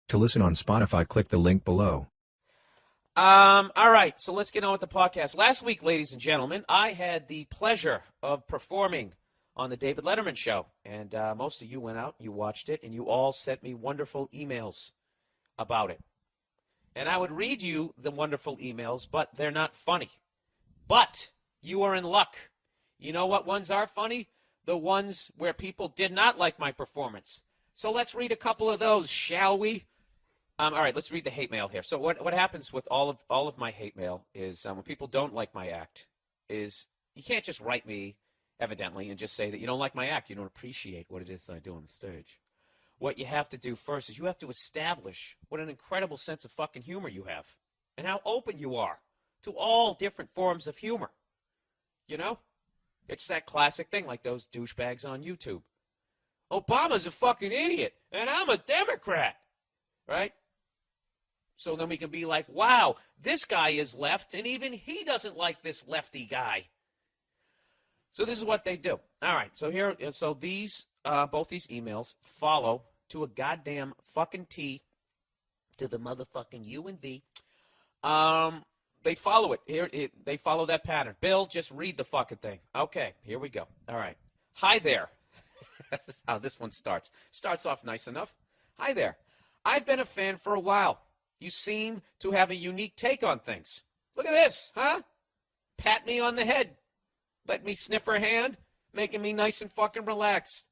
To listen on Spotify, click the link below. All right, so let's get on with the podcast. Last week, ladies and gentlemen, I had the pleasure of performing on the David Letterman show, and most of you went out, you watched it, and you all sent me wonderful emails about it. And I would read you the wonderful emails, but they're not funny. But you are in luck. You know what ones are funny? The ones where people did not like my performance. So let's read a couple of those, shall we? All right, let's read the hate mail here. So what happens with all of my hate mail is when people don't like my act is you can't just write me, evidently, and just say that you don't like my act. You don't appreciate what it is that I do on the stage. What you have to do first is you have to establish what an incredible sense of fucking humor you have and how open you are to all different forms of humor. You know? It's that classic thing like those douchebags on YouTube. Obama's a fucking idiot, and I'm a Democrat. Right? So then we can be like, wow, this guy is left, and even he doesn't like this lefty guy. So this is what they do. All right, so these, both these emails follow to a goddamn fucking T to the motherfucking U and V. They follow it. They follow that pattern. Bill, just read the fucking thing. Okay, here we go. All right. Hi there. This is how this one starts. Starts off nice enough. Hi there. I've been a fan for a while. You seem to have a unique take on things. Look at this, huh? Pat me on the head. Let me sniff her hand, making me nice and fucking relaxed.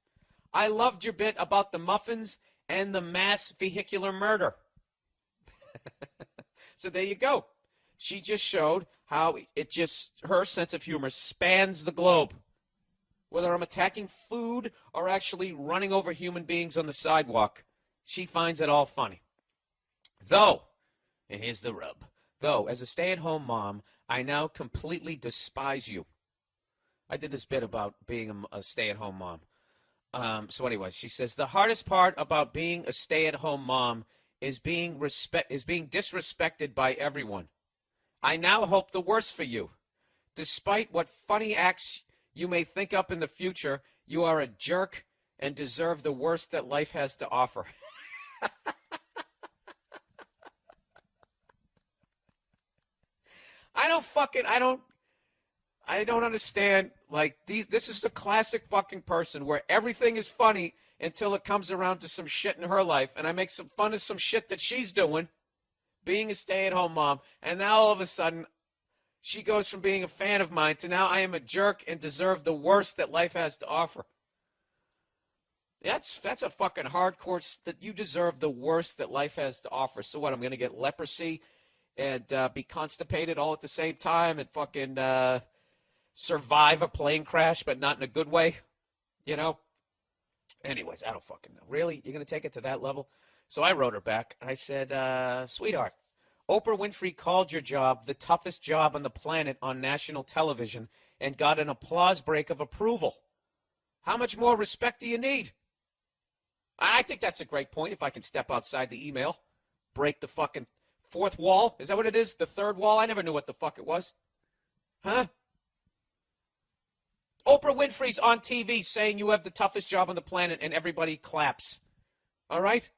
I loved your bit about the muffins and the mass vehicular murder. So there you go. She just showed how her sense of humor spans the globe. Whether I'm attacking food or actually running over human beings on the sidewalk, she finds it all funny. Though, and here's the rub, as a stay-at-home mom, I now completely despise you. I did this bit about being a stay-at-home mom. So anyway, she says, the hardest part about being a stay-at-home mom is being disrespected by everyone. I now hope the worst for you. Despite what funny acts you may think up in the future, you are a jerk and deserve the worst that life has to offer. I don't understand. Like, this is the classic fucking person where everything is funny until it comes around to some shit in her life, and I make some fun of some shit that she's doing, being a stay-at-home mom, and now all of a sudden she goes from being a fan of mine to now I am a jerk and deserve the worst that life has to offer. That's a fucking hardcore, that you deserve the worst that life has to offer. So what, I'm going to get leprosy and be constipated all at the same time and fucking survive a plane crash, but not in a good way, you know? Anyways, I don't fucking know. Really? You're going to take it to that level? So I wrote her back, and I said, sweetheart, Oprah Winfrey called your job the toughest job on the planet on national television and got an applause break of approval. How much more respect do you need? I think that's a great point, if I can step outside the email. Break the fucking fourth wall. Is that what it is? The third wall? I never knew what the fuck it was. Huh? Oprah Winfrey's on TV saying you have the toughest job on the planet and everybody claps. All right?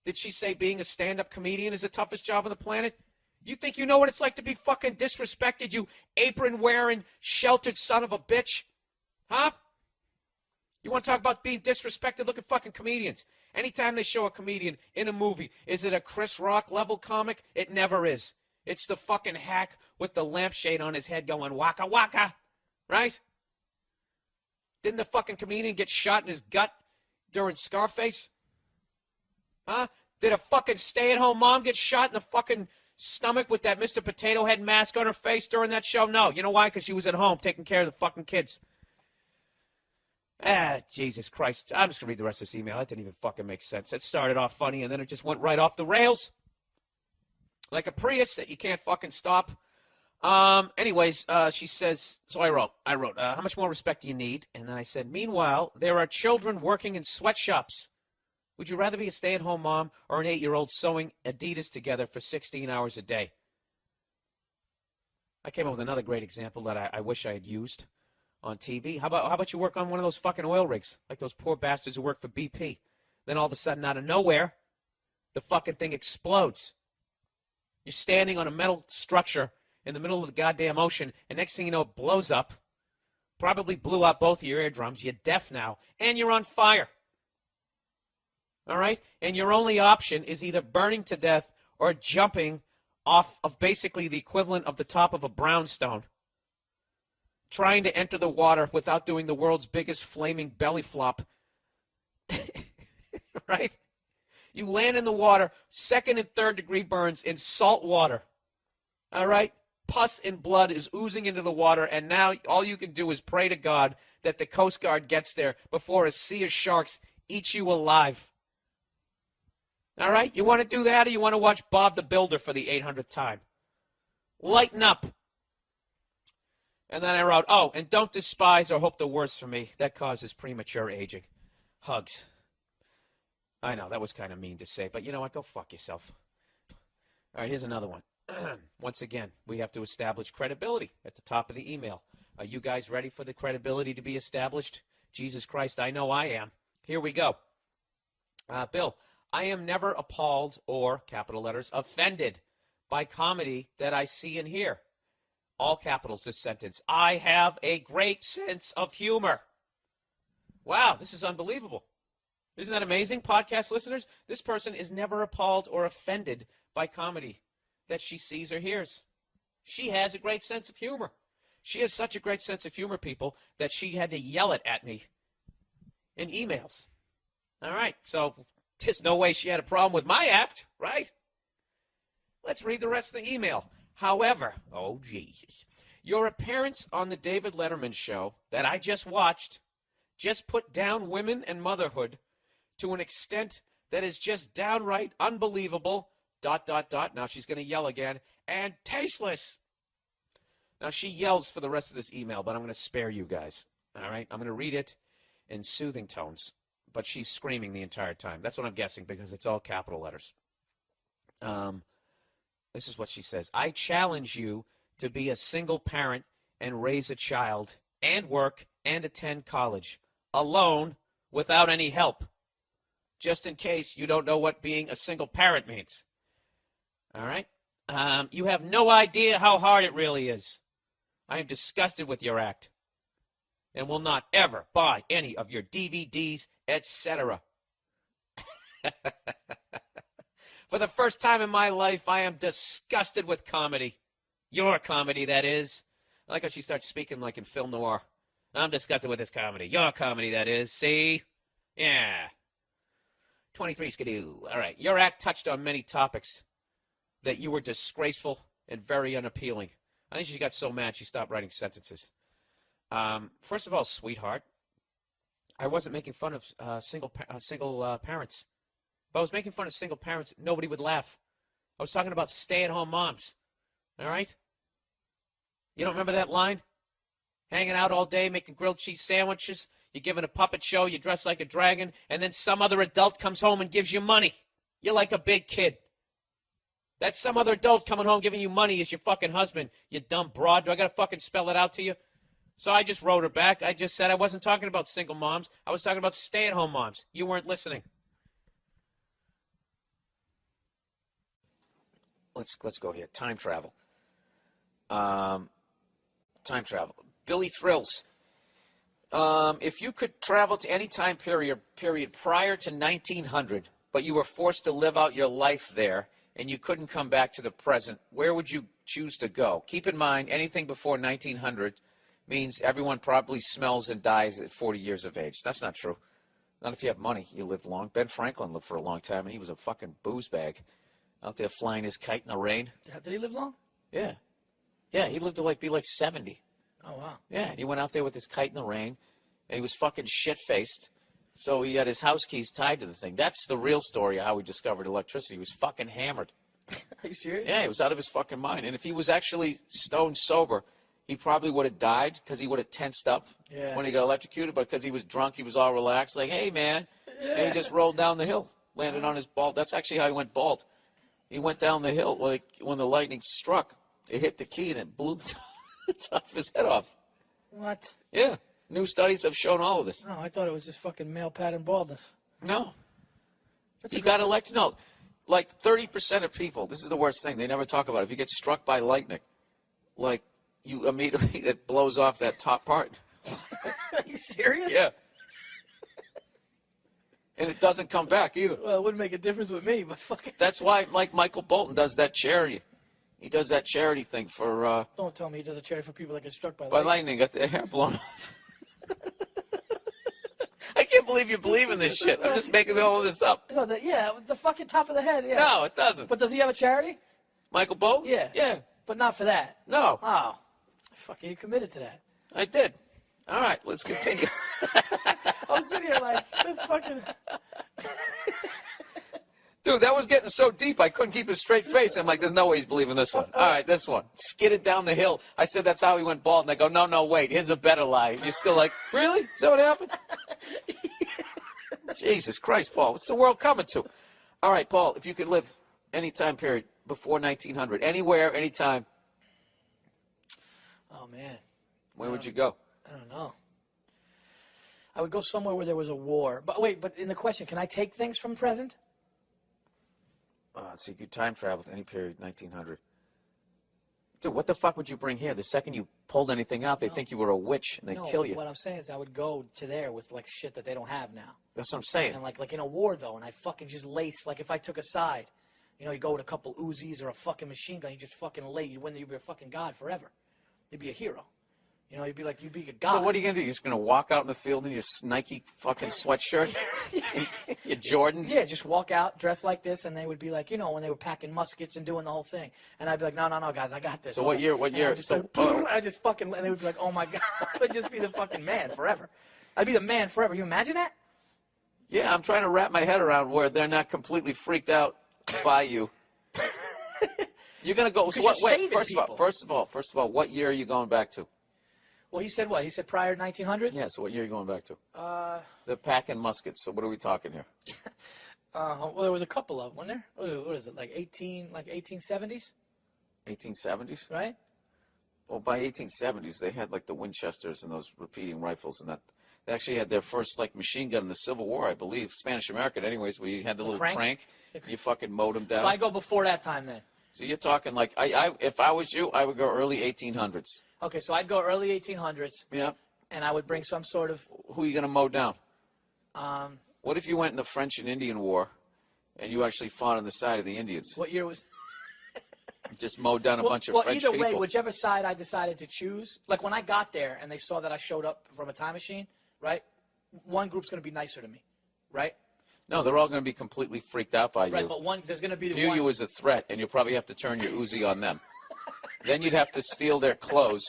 Did she say being a stand-up comedian is the toughest job on the planet? You think you know what it's like to be fucking disrespected, you apron-wearing, sheltered son of a bitch? Huh? You want to talk about being disrespected? Look at fucking comedians. Anytime they show a comedian in a movie, is it a Chris Rock level comic? It never is. It's the fucking hack with the lampshade on his head going waka waka, right? Didn't the fucking comedian get shot in his gut during Scarface? Huh? Did a fucking stay-at-home mom get shot in the fucking stomach with that Mr. Potato Head mask on her face during that show? No. You know why? Because she was at home taking care of the fucking kids. Jesus Christ. I'm just going to read the rest of this email. That didn't even fucking make sense. It started off funny, and then it just went right off the rails. Like a Prius that you can't fucking stop. Anyways, she says, so I wrote, how much more respect do you need? And then I said, meanwhile, there are children working in sweatshops. Would you rather be a stay-at-home mom or an 8-year-old sewing Adidas together for 16 hours a day? I came up with another great example that I wish I had used on TV. How about you work on one of those fucking oil rigs, like those poor bastards who work for BP? Then all of a sudden, out of nowhere, the fucking thing explodes. You're standing on a metal structure in the middle of the goddamn ocean, and next thing you know, it blows up. Probably blew out both of your eardrums. You're deaf now, and you're on fire. All right? And your only option is either burning to death or jumping off of basically the equivalent of the top of a brownstone, trying to enter the water without doing the world's biggest flaming belly flop. Right? You land in the water, second and third degree burns in salt water. All right? Pus and blood is oozing into the water, and now all you can do is pray to God that the Coast Guard gets there before a sea of sharks eats you alive. All right? You want to do that, or you want to watch Bob the Builder for the 800th time? Lighten up. And then I wrote, oh, and don't despise or hope the worst for me. That causes premature aging. Hugs. I know, that was kind of mean to say, but you know what? Go fuck yourself. All right, here's another one. Once again, we have to establish credibility at the top of the email. Are you guys ready for the credibility to be established? Jesus Christ, I know I am. Here we go. Bill, I am never appalled or, capital letters, offended by comedy that I see and hear. All capitals this sentence. I have a great sense of humor. Wow, this is unbelievable. Isn't that amazing, podcast listeners? This person is never appalled or offended by comedy that she sees or hears. She has a great sense of humor. She has such a great sense of humor, people, that she had to yell it at me in emails. All right, so there's no way she had a problem with my act, right? Let's read the rest of the email. However, oh, Jesus, your appearance on the David Letterman show that I just watched just put down women and motherhood to an extent that is just downright unbelievable, ... Now she's going to yell again, and tasteless. Now she yells for the rest of this email, but I'm going to spare you guys. All right? I'm going to read it in soothing tones, but she's screaming the entire time. That's what I'm guessing because it's all capital letters. This is what she says. I challenge you to be a single parent and raise a child and work and attend college alone without any help. Just in case you don't know what being a single parent means. All right? You have no idea how hard it really is. I am disgusted with your act and will not ever buy any of your DVDs, etc. For the first time in my life, I am disgusted with comedy. Your comedy, that is. I like how she starts speaking like in film noir. I'm disgusted with this comedy. Your comedy, that is. See? Yeah. 23 skidoo. All right. Your act touched on many topics that you were disgraceful and very unappealing. I think she got so mad she stopped writing sentences. First of all, sweetheart, I wasn't making fun of single parents. If I was making fun of single parents, nobody would laugh. I was talking about stay-at-home moms. All right? You don't remember that line? Hanging out all day, making grilled cheese sandwiches. You're giving a puppet show. You dress like a dragon. And then some other adult comes home and gives you money. You're like a big kid. That some other adult coming home giving you money is your fucking husband, you dumb broad. Do I got to fucking spell it out to you? So I just wrote her back. I just said I wasn't talking about single moms. I was talking about stay-at-home moms. You weren't listening. Let's go here. Time travel. Time travel. Billy Thrills. If you could travel to any time period prior to 1900, but you were forced to live out your life there, and you couldn't come back to the present, where would you choose to go? Keep in mind, anything before 1900 means everyone probably smells and dies at 40 years of age. That's not true. Not if you have money. You lived long. Ben Franklin lived for a long time, and he was a fucking booze bag out there flying his kite in the rain. Did he live long? Yeah. Yeah, he lived to be like 70. Oh, wow. Yeah, and he went out there with his kite in the rain, and he was fucking shit-faced. So he had his house keys tied to the thing. That's the real story of how he discovered electricity. He was fucking hammered. Are you serious? Yeah, he was out of his fucking mind. And if he was actually stone sober, he probably would have died because he would have tensed up when he got electrocuted. But because he was drunk, he was all relaxed, like, hey, man. Yeah. And he just rolled down the hill, landed on his bald. That's actually how he went bald. He went down the hill when the lightning struck. It hit the key, and it blew the top of his head off. What? Yeah. New studies have shown all of this. No, I thought it was just fucking male pattern baldness. No. He got elected. No. like 30% of people, this is the worst thing, they never talk about it. If you get struck by lightning, like, you immediately, it blows off that top part. Are you serious? Yeah. And it doesn't come back either. Well, it wouldn't make a difference with me, but fucking. That's why, like, Michael Bolton does that charity. He does that charity thing for Don't tell me he does a charity for people that get struck by by lightning. lightning, got their hair blown off. I can't believe you believe in this shit. I'm just making all this up. No, yeah, the fucking top of the head. Yeah. No, it doesn't. But does he have a charity? Michael Bolton? Yeah. Yeah. But not for that. No, Oh, fucking, you committed to that. I did. All right, let's continue. I was sitting here like, this fucking. Dude, that was getting so deep, I couldn't keep a straight face. I'm like, there's no way he's believing this one. All right, this one. Skidded down the hill. I said, that's how he went bald. And they go, no, wait, here's a better lie. You're still like, really? Is that what happened? Jesus Christ, Paul. What's the world coming to? All right, Paul, if you could live any time period before 1900, anywhere, anytime, Oh, man. where would you go? I don't know. I would go somewhere where there was a war. But wait, but in the question, can I take things from present? Let's see, you time traveled any period, 1900. Dude, what the fuck would you bring here? The second you pulled anything out, they think you were a witch and they'd No, kill you. what I'm saying is I would go to there with like shit that they don't have now. That's what I'm saying. And like in a war though, and I fucking just lace, like if I took a side, you know, you go with a couple Uzis or a fucking machine gun, you just fucking lay, you'd be a fucking god forever. You'd be a hero. You know, you'd be a god. So what are you going to do? You're just going to walk out in the field in your Nike fucking sweatshirt? Your Jordans? Yeah, just walk out, dress like this, and they would be like, you know, when they were packing muskets and doing the whole thing. And I'd be like, no, guys, I got this. So what year? And I would just I just fucking, and they would be like, oh my God. I would just be the fucking man forever. I'd be the man forever. You imagine that? Yeah, I'm trying to wrap my head around where they're not completely freaked out by you. You're going to go, so what, you're wait, saving first of all, what year are you going back to? Well, he said what? He said prior to 1900? Yeah, so what year are you going back to? The packing muskets. So what are we talking here? Well, there was a couple of them, wasn't there? What is it, like 1870s, 1870s? right? Well, by 1870s, they had like the Winchesters and those repeating rifles and that. They actually had their first like machine gun in the Civil War, I believe. Spanish American, anyways, where you had the little crank. You fucking mowed them down. So I go before that time then. So you're talking like, if I was you, I would go early 1800s. Okay, so I'd go early 1800s, Yeah. and I would bring some sort of. Who are you going to mow down? Um, What if you went in the French and Indian War and you actually fought on the side of the Indians? what year was? Just mowed down a bunch of French either people. way, whichever side I decided to choose. Like when I got there and they saw that I showed up from a time machine, right? One group's going to be nicer to me, right? No, they're all going to be completely freaked out by Right, you. but there's going to be the View one. you as a threat, and you'll probably have to turn your Uzi on them. Then you'd have to steal their clothes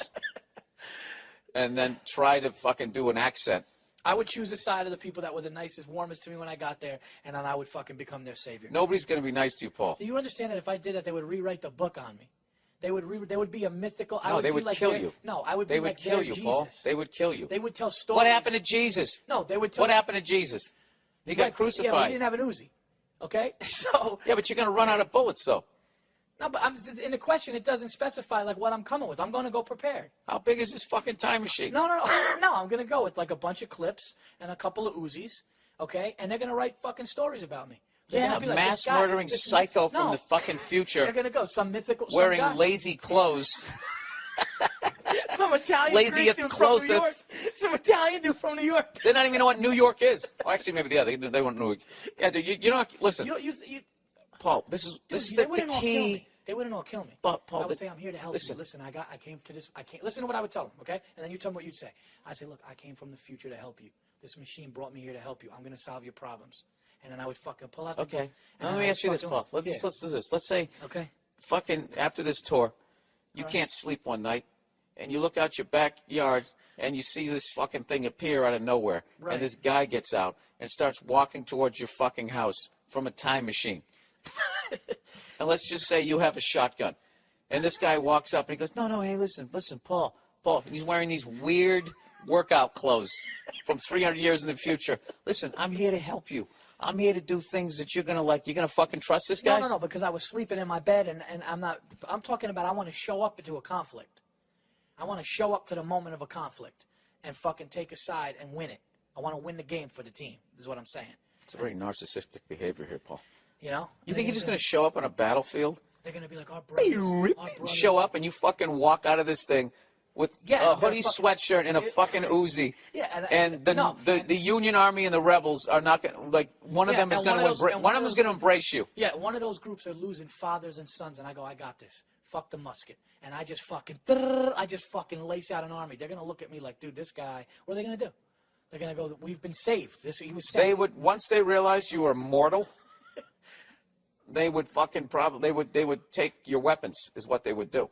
and then try to fucking do an accent. I would choose the side of the people that were the nicest, warmest to me when I got there, and then I would fucking become their savior. Nobody's going to be nice to you, Paul. Do you understand that if I did that, they would rewrite the book on me? They would be a mythical. No, they be would like kill their- you. No, I would They be would like kill their you, Jesus. Paul. They would kill you. They would tell stories. What happened to Jesus? No, they would tell. What happened to Jesus? He got Yeah, but crucified. he didn't have an Uzi. Okay, so Yeah, but you're going to run out of bullets, though. no, but in the question, it doesn't specify like what I'm coming with. I'm going to go prepared. How big is this fucking time machine? No. No, I'm going to go with like a bunch of clips and a couple of Uzis. Okay, and they're going to write fucking stories about me. They're Yeah, gonna be like, mass this guy- murdering this- psycho from no. the fucking future They're going to go some mythical some wearing guy- lazy clothes. some Italian lazy Greek at the dude clothes from New York. Some Italian dude from New York. They don't even know what New York is. Well, actually, maybe they won't know. Yeah, dude, you don't. Listen, You don't use. Paul. This is They the wouldn't all kill key. me. They wouldn't all kill me. But, Paul, I would the- say I'm here to help listen. you. Listen, I came to this. Listen to what I would tell them, okay? And then you tell me what you'd say. I'd say, look, I came from the future to help you. This machine brought me here to help you. I'm going to solve your problems. And then I would fucking pull out. Okay. And Now, then let me I ask you would this, fucking- Paul. Let's Yeah. do this. Let's say, Okay. fucking after this tour, you can't sleep one night, and you look out your backyard. And you see this fucking thing appear out of nowhere. Right. And this guy gets out and starts walking towards your fucking house from a time machine. And let's just say you have a shotgun. And this guy walks up and he goes, no, hey, listen, Paul. And he's wearing these weird workout clothes from 300 years in the future. Listen, I'm here to help you. I'm here to do things that you're going to like. You're going to fucking trust this guy? No, because I was sleeping in my bed and I'm not. I'm talking about I want to show up into a conflict. I want to show up to the moment of a conflict and fucking take a side and win it. I want to win the game for the team. Is what I'm saying. It's a very narcissistic behavior here, Paul. You know? You think you're just going to show up on a battlefield? They're going to be like, our brothers. Show up and you fucking walk out of this thing with a hoodie, sweatshirt, and a fucking Uzi. Yeah, and the Union Army and the rebels are not going to, like, one of them is going to embrace you. Yeah, one of those groups are losing fathers and sons, and I go, I got this. Fuck the musket. And I just fucking lace out an army. They're going to look at me like, dude, this guy, what are they going to do? They're going to go, we've been saved. He was saved. They would, once they realize you are mortal, they would fucking they would take your weapons, is what they would do.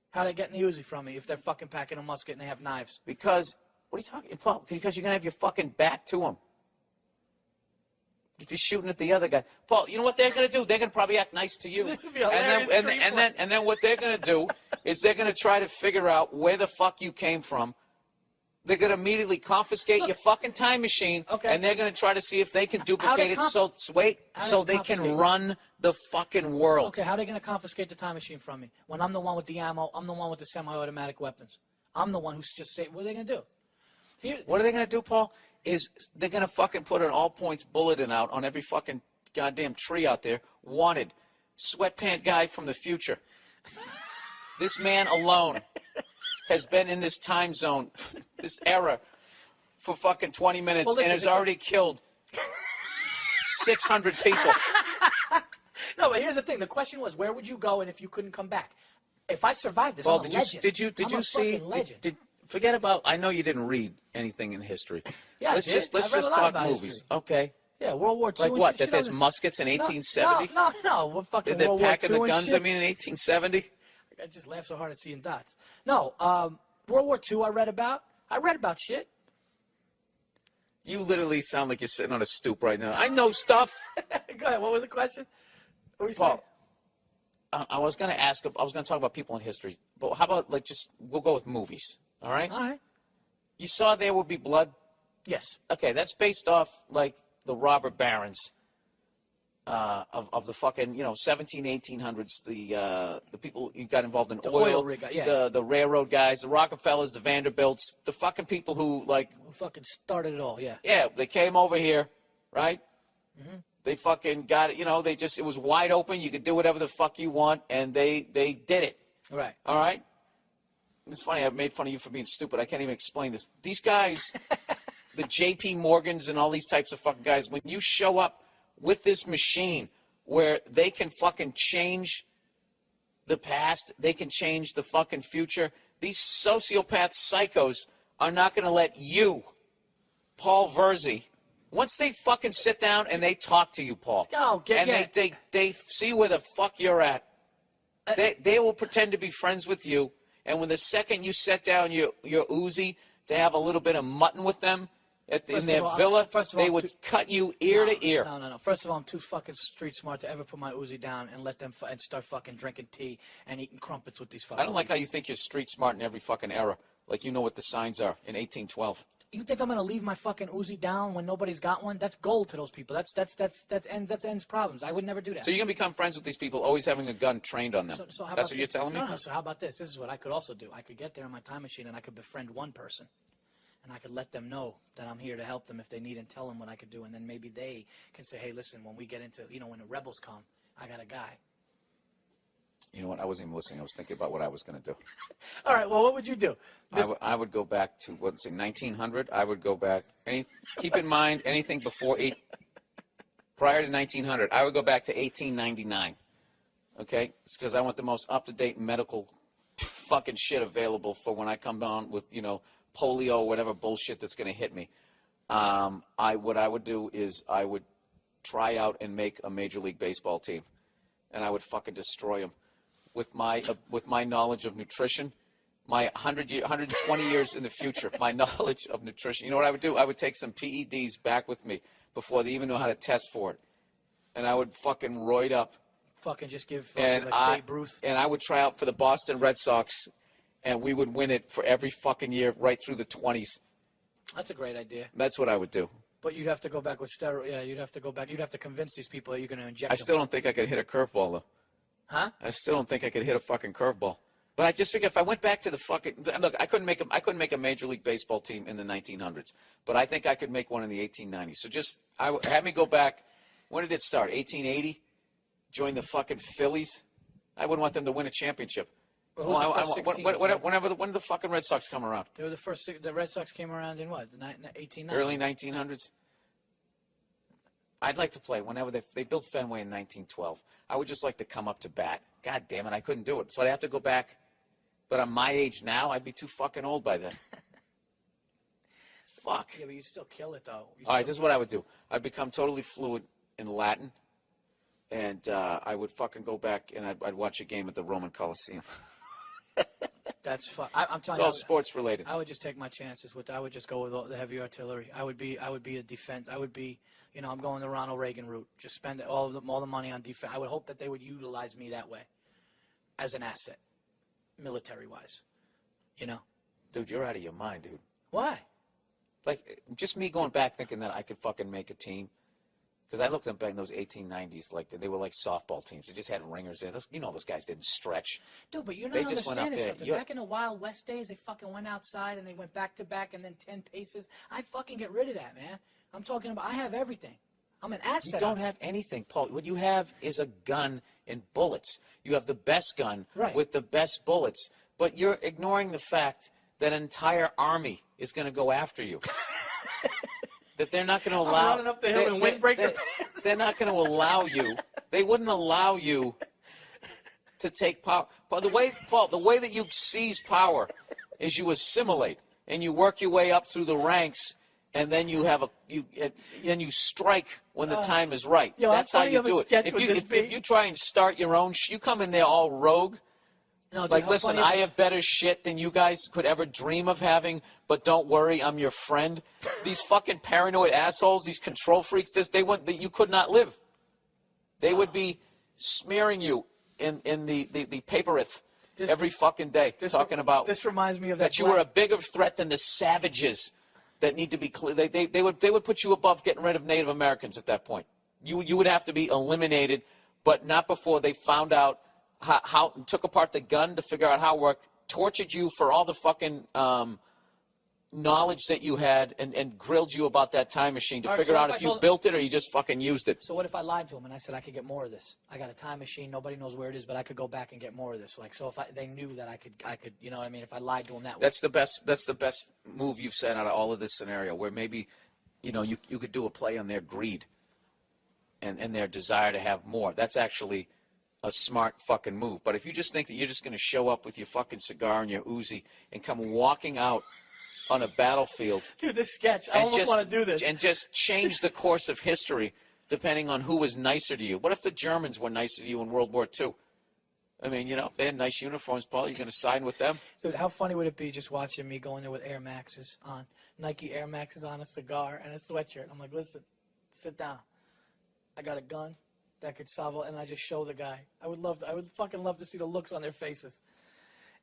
How they getting the Uzi from me if they're fucking packing a musket and they have knives? Because, what are you talking about? Because you're going to have your fucking back to them. If you're shooting at the other guy. Paul, you know what they're going to do? They're going to probably act nice to you. This would be a hilarious and then what they're going to do is they're going to try to figure out where the fuck you came from. They're going to immediately confiscate your fucking time machine, and they're going to try to see if they can duplicate it so they can run the fucking world. Okay, how are they going to confiscate the time machine from me? When I'm the one with the ammo, I'm the one with the semi-automatic weapons. I'm the one who's just saying, what are they going to do? What are they going to do, Paul? Is they're going to fucking put an all-points bulletin out on every fucking goddamn tree out there. Wanted. Sweatpant guy from the future. This man alone has been in this time zone, this era, for fucking 20 minutes and has already killed 600 people. No, but here's the thing. The question was, where would you go and if you couldn't come back? If I survived this, I'm a legend. Did you see? Forget about. I know you didn't read anything in history. Yeah, let's just talk movies, history. Okay? Yeah, World War II. Like what? That there's muskets in 1870? No. What fucking They're World War packing II the and guns. shit? I mean, in 1870. I just laugh so hard at seeing dots. No, World War II. I read about shit. You literally sound like you're sitting on a stoop right now. I know stuff. Go ahead. What was the question? What were you Paul, saying? I was going to ask. I was going to talk about people in history, but how about we'll go with movies. All right. All right. You saw There Will Be Blood? Yes. Okay, that's based off, like, the robber barons of the fucking, 1800s, the people who got involved in oil rig, yeah. the railroad guys, the Rockefellers, the Vanderbilts, the fucking people who, like... Who fucking started it all, yeah. Yeah, they came over here, right? Mm-hmm. They fucking got it, it was wide open, you could do whatever the fuck you want, and they did it. Right. All right? It's funny, I made fun of you for being stupid. I can't even explain this. These guys, the J.P. Morgans and all these types of fucking guys, when you show up with this machine where they can fucking change the past, they can change the fucking future, these sociopath psychos are not going to let you, Paul Verzi, once they fucking sit down and they talk to you, Paul, they see where the fuck you're at, they will pretend to be friends with you. And when the second you set down your Uzi to have a little bit of mutton with them in their villa, they would cut you ear to ear. No. First of all, I'm too fucking street smart to ever put my Uzi down and let them and start fucking drinking tea and eating crumpets with these fucking I don't like how you think you're street smart in every fucking era. Like you know what the signs are in 1812. You think I'm gonna leave my fucking Uzi down when nobody's got one? That's gold to those people. That ends problems. I would never do that. So you're gonna become friends with these people, always having a gun trained on them. So That's what you're telling me? No. So how about this? This is what I could also do. I could get there on my time machine and I could befriend one person, and I could let them know that I'm here to help them if they need and tell them what I could do, and then maybe they can say, hey, listen, when we get into when the rebels come, I got a guy. You know what? I wasn't even listening. I was thinking about what I was going to do. All right. Well, what would you do? I would go back to, 1900? I would go back. Keep in mind, anything prior to 1900, I would go back to 1899. Okay? It's because I want the most up-to-date medical fucking shit available for when I come down with, polio or whatever bullshit that's going to hit me. What I would do is I would try out and make a Major League Baseball team. And I would fucking destroy them. With my knowledge of nutrition, my 120 years in the future, my knowledge of nutrition. You know what I would do? I would take some PEDs back with me before they even know how to test for it. And I would fucking roid up. Fucking just give Babe Ruth. And I would try out for the Boston Red Sox, and we would win it for every fucking year right through the 20s. That's a great idea. That's what I would do. But you'd have to go back with steroids. Yeah, you'd have to go back. You'd have to convince these people that you're going to inject I still don't think I could hit a curveball, though. Huh? I still don't think I could hit a fucking curveball. But I just figure if I went back to the fucking look, I couldn't make a Major League Baseball team in the 1900s, but I think I could make one in the 1890s. So just have me go back When did it start? 1880? Join the fucking Phillies? I wouldn't want them to win a championship. Well, who's the first 16 teams, right? When did the fucking Red Sox come around? They were the first. The Red Sox came around in what? 1890. Early 1900s? I'd like to play whenever they built Fenway in 1912. I would just like to come up to bat. God damn it, I couldn't do it. So I'd have to go back. But I'm my age now. I'd be too fucking old by then. Fuck. Yeah, but you'd still kill it, though. All right, this is what I would do. I'd become totally fluent in Latin, and I would fucking go back and I'd watch a game at the Roman Coliseum. That's fun. I'm telling It's you, all sports related. I would just take my chances with. I would just go with all the heavy artillery. I would be a defense. I would be, I'm going the Ronald Reagan route. Just spend all the money on defense. I would hope that they would utilize me that way, as an asset, military-wise. Dude, you're out of your mind, dude. Why? Like, just me going back thinking that I could fucking make a team. Because I looked at them back in those 1890s, like they were like softball teams. They just had ringers there. Those guys didn't stretch. Dude, but you're not They just went up understanding there. something. Back in the Wild West days, they fucking went outside and they went back to back and then 10 paces. I fucking get rid of that, man. I'm talking about I have everything. I'm an asset. You don't have anything, Paul. What you have is a gun and bullets. You have the best gun with the best bullets. But you're ignoring the fact that an entire army is going to go after you. That they're not going to allow. I'm running up the hill in windbreaker pants. They're not going to allow you. They wouldn't allow you to take power. But the way that you seize power is you assimilate and you work your way up through the ranks, and then you strike when the time is right. That's how you do it. If you try and start your own, you come in there all rogue. No, dude, Like, listen, I have better shit than you guys could ever dream of having, but don't worry, I'm your friend. These fucking paranoid assholes, these control freaks, you could not live. They would be smearing you in the papereth every fucking day, talking about this reminds me of that you were a bigger threat than the savages that need to be clear. They would put you above getting rid of Native Americans at that point. You would have to be eliminated, but not before they found out how took apart the gun to figure out how it worked, tortured you for all the fucking knowledge that you had, and grilled you about that time machine to figure out if you built it or you just fucking used it. So what if I lied to them and I said I could get more of this? I got a time machine. Nobody knows where it is, but I could go back and get more of this. Like, so if they knew that I could, you know what I mean? If I lied to them that way. That's the best move you've said out of all of this scenario, where maybe, you could do a play on their greed and their desire to have more. That's actually a smart fucking move. But if you just think that you're just going to show up with your fucking cigar and your Uzi and come walking out on a battlefield, dude, this sketch, I almost want to do this, and just change the course of history depending on who was nicer to you. What if the Germans were nicer to you in World War II? I mean, if they had nice uniforms, Paul, you're going to side with them? Dude, how funny would it be just watching me go in there with Air Maxes on, Nike Air Maxes on, a cigar and a sweatshirt? I'm like, listen, sit down. I got a gun that could solve it, and I just show the guy. I would fucking love to see the looks on their faces.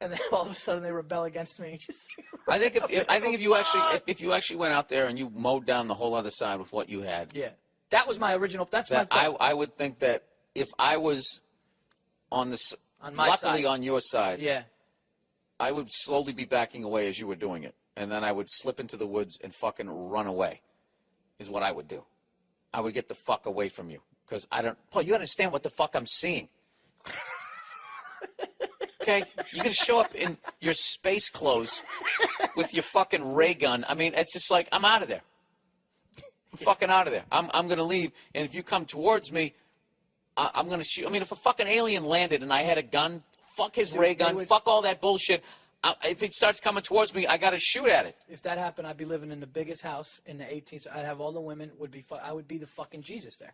And then all of a sudden they rebel against me. I think if you actually went out there and you mowed down the whole other side with what you had. Yeah. That was my original. That's my thought. I would think that if I was luckily on your side, yeah, I would slowly be backing away as you were doing it, and then I would slip into the woods and fucking run away. Is what I would do. I would get the fuck away from you. Because Paul, you understand what the fuck I'm seeing. Okay? You're going to show up in your space clothes with your fucking ray gun. I mean, it's just like, I'm out of there. I'm fucking out of there. I'm going to leave. And if you come towards me, I'm going to shoot. I mean, if a fucking alien landed and I had a gun, fuck his ray gun, fuck all that bullshit. If it starts coming towards me, I got to shoot at it. If that happened, I'd be living in the biggest house in the 18th. I'd have all the women. I would be the fucking Jesus there.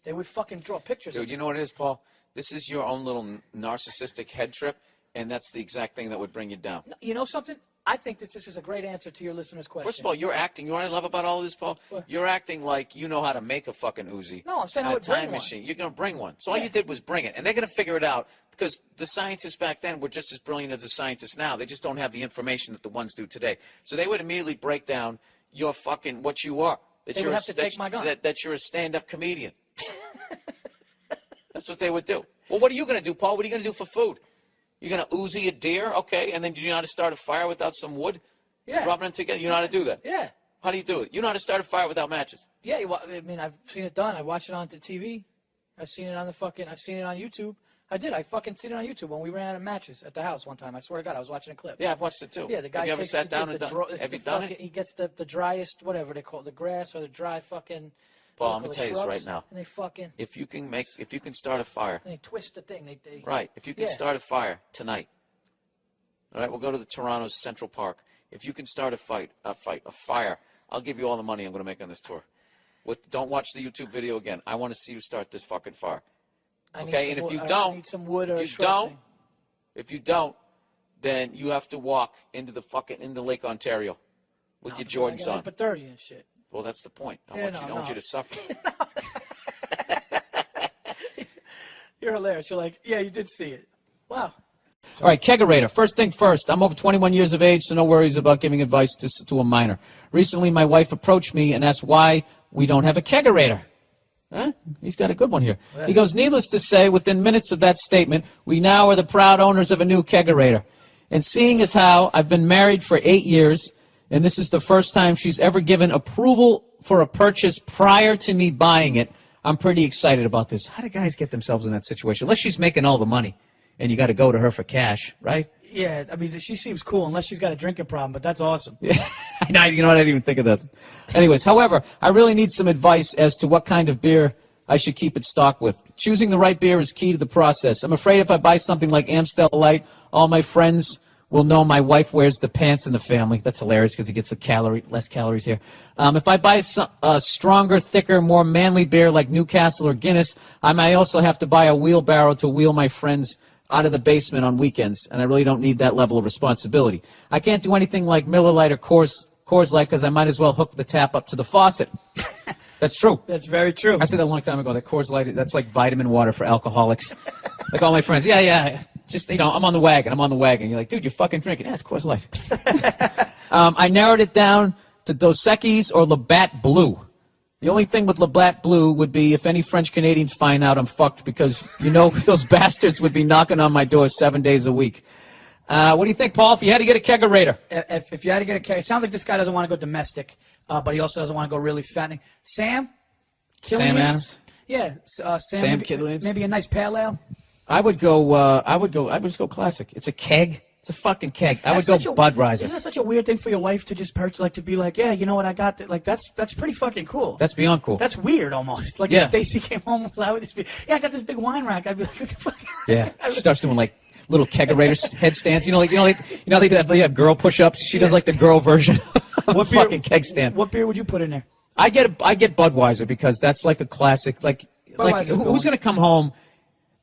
They would fucking draw pictures. Dude, you know what it is, Paul? This is your own little narcissistic head trip, and that's the exact thing that would bring you down. You know something? I think that this is a great answer to your listener's question. First of all, you're acting. You know what I love about all of this, Paul? What? You're acting like you know how to make a fucking Uzi. No, I'm saying I would bring one. a time machine. You're going to bring one. So all you did was bring it, and they're going to figure it out because the scientists back then were just as brilliant as the scientists now. They just don't have the information that the ones do today. So they would immediately break down your fucking what you are. They would have to take my gun. That you're a stand-up comedian. That's what they would do. Well, what are you going to do, Paul? What are you going to do for food? You're going to Uzi a deer? Okay. And then do you know how to start a fire without some wood? Yeah. Rubbing them together? You know how to do that? Yeah. How do you do it? You know how to start a fire without matches? Yeah, I mean, I've seen it done. I watched it on the TV. I've seen it on I've seen it on YouTube. I fucking seen it on YouTube when we ran out of matches at the house one time. I swear to God, I was watching a clip. Yeah, I've watched it too. Yeah, the guy have you ever takes sat down and done have you done it? He gets the driest, whatever they call it, the grass or the dry fucking. Paul, I'm going to tell you this right now. And they fucking. If you can start a fire. And they twist the thing. They Right. If you can start a fire tonight. All right, we'll go to the Toronto's Central Park. If you can start a fire, I'll give you all the money I'm going to make on this tour. Don't watch the YouTube video again. I want to see you start this fucking fire. Okay, and if you don't, I need some wood or if you don't, then you have to walk into Lake Ontario with your Jordans on. Like 30 and shit. Well, that's the point. I want you to suffer. You're hilarious. You're like, yeah, you did see it. Wow. All right, kegerator. First thing first, I'm over 21 years of age, so no worries about giving advice to a minor. Recently, my wife approached me and asked why we don't have a kegerator. Huh? He's got a good one here. Yeah. He goes, needless to say, within minutes of that statement, we now are the proud owners of a new kegerator. And seeing as how I've been married for 8 years, and this is the first time she's ever given approval for a purchase prior to me buying it, I'm pretty excited about this. How do guys get themselves in that situation? Unless she's making all the money, and you got to go to her for cash, right? Yeah, I mean, she seems cool, unless she's got a drinking problem, but that's awesome. Yeah. You know what? I didn't even think of that. Anyways, however, I really need some advice as to what kind of beer I should keep it stocked with. Choosing the right beer is key to the process. I'm afraid if I buy something like Amstel Light, all my friends will know my wife wears the pants in the family. That's hilarious because he gets less calories here. If I buy a stronger, thicker, more manly beer like Newcastle or Guinness, I may also have to buy a wheelbarrow to wheel my friends out of the basement on weekends, and I really don't need that level of responsibility. I can't do anything like Miller Lite or Coors Light because I might as well hook the tap up to the faucet. That's true. That's very true. I said that a long time ago, that Coors Light, that's like vitamin water for alcoholics. Like all my friends, yeah, just, I'm on the wagon. You're like, dude, you're fucking drinking. Yeah, it's Coors Light. I narrowed it down to Dos Equis or Labatt Blue. The only thing with Labatt Blue would be if any French Canadians find out I'm fucked because, those bastards would be knocking on my door 7 days a week. What do you think, Paul, if you had to get a kegerator? If you had to get a keg, it sounds like this guy doesn't want to go domestic, but he also doesn't want to go really fattening. Sam Sam Adams? Yeah, Sam Killians? Maybe a nice pale ale. I would just go classic. It's a keg. It's a fucking keg. I would go Budweiser. Isn't that such a weird thing for your wife to just purchase, to be like, yeah, you know what, I got that. Like, that's pretty fucking cool. That's beyond cool. That's weird almost. Like, if Stacy came home, I would just be, yeah, I got this big wine rack. I'd be like, what the fuck? Yeah. She starts doing like little kegerator headstands. They have girl push-ups. She does like the girl version of a fucking keg stand. What beer would you put in there? I get Budweiser because that's like a classic. Like who's gonna come home?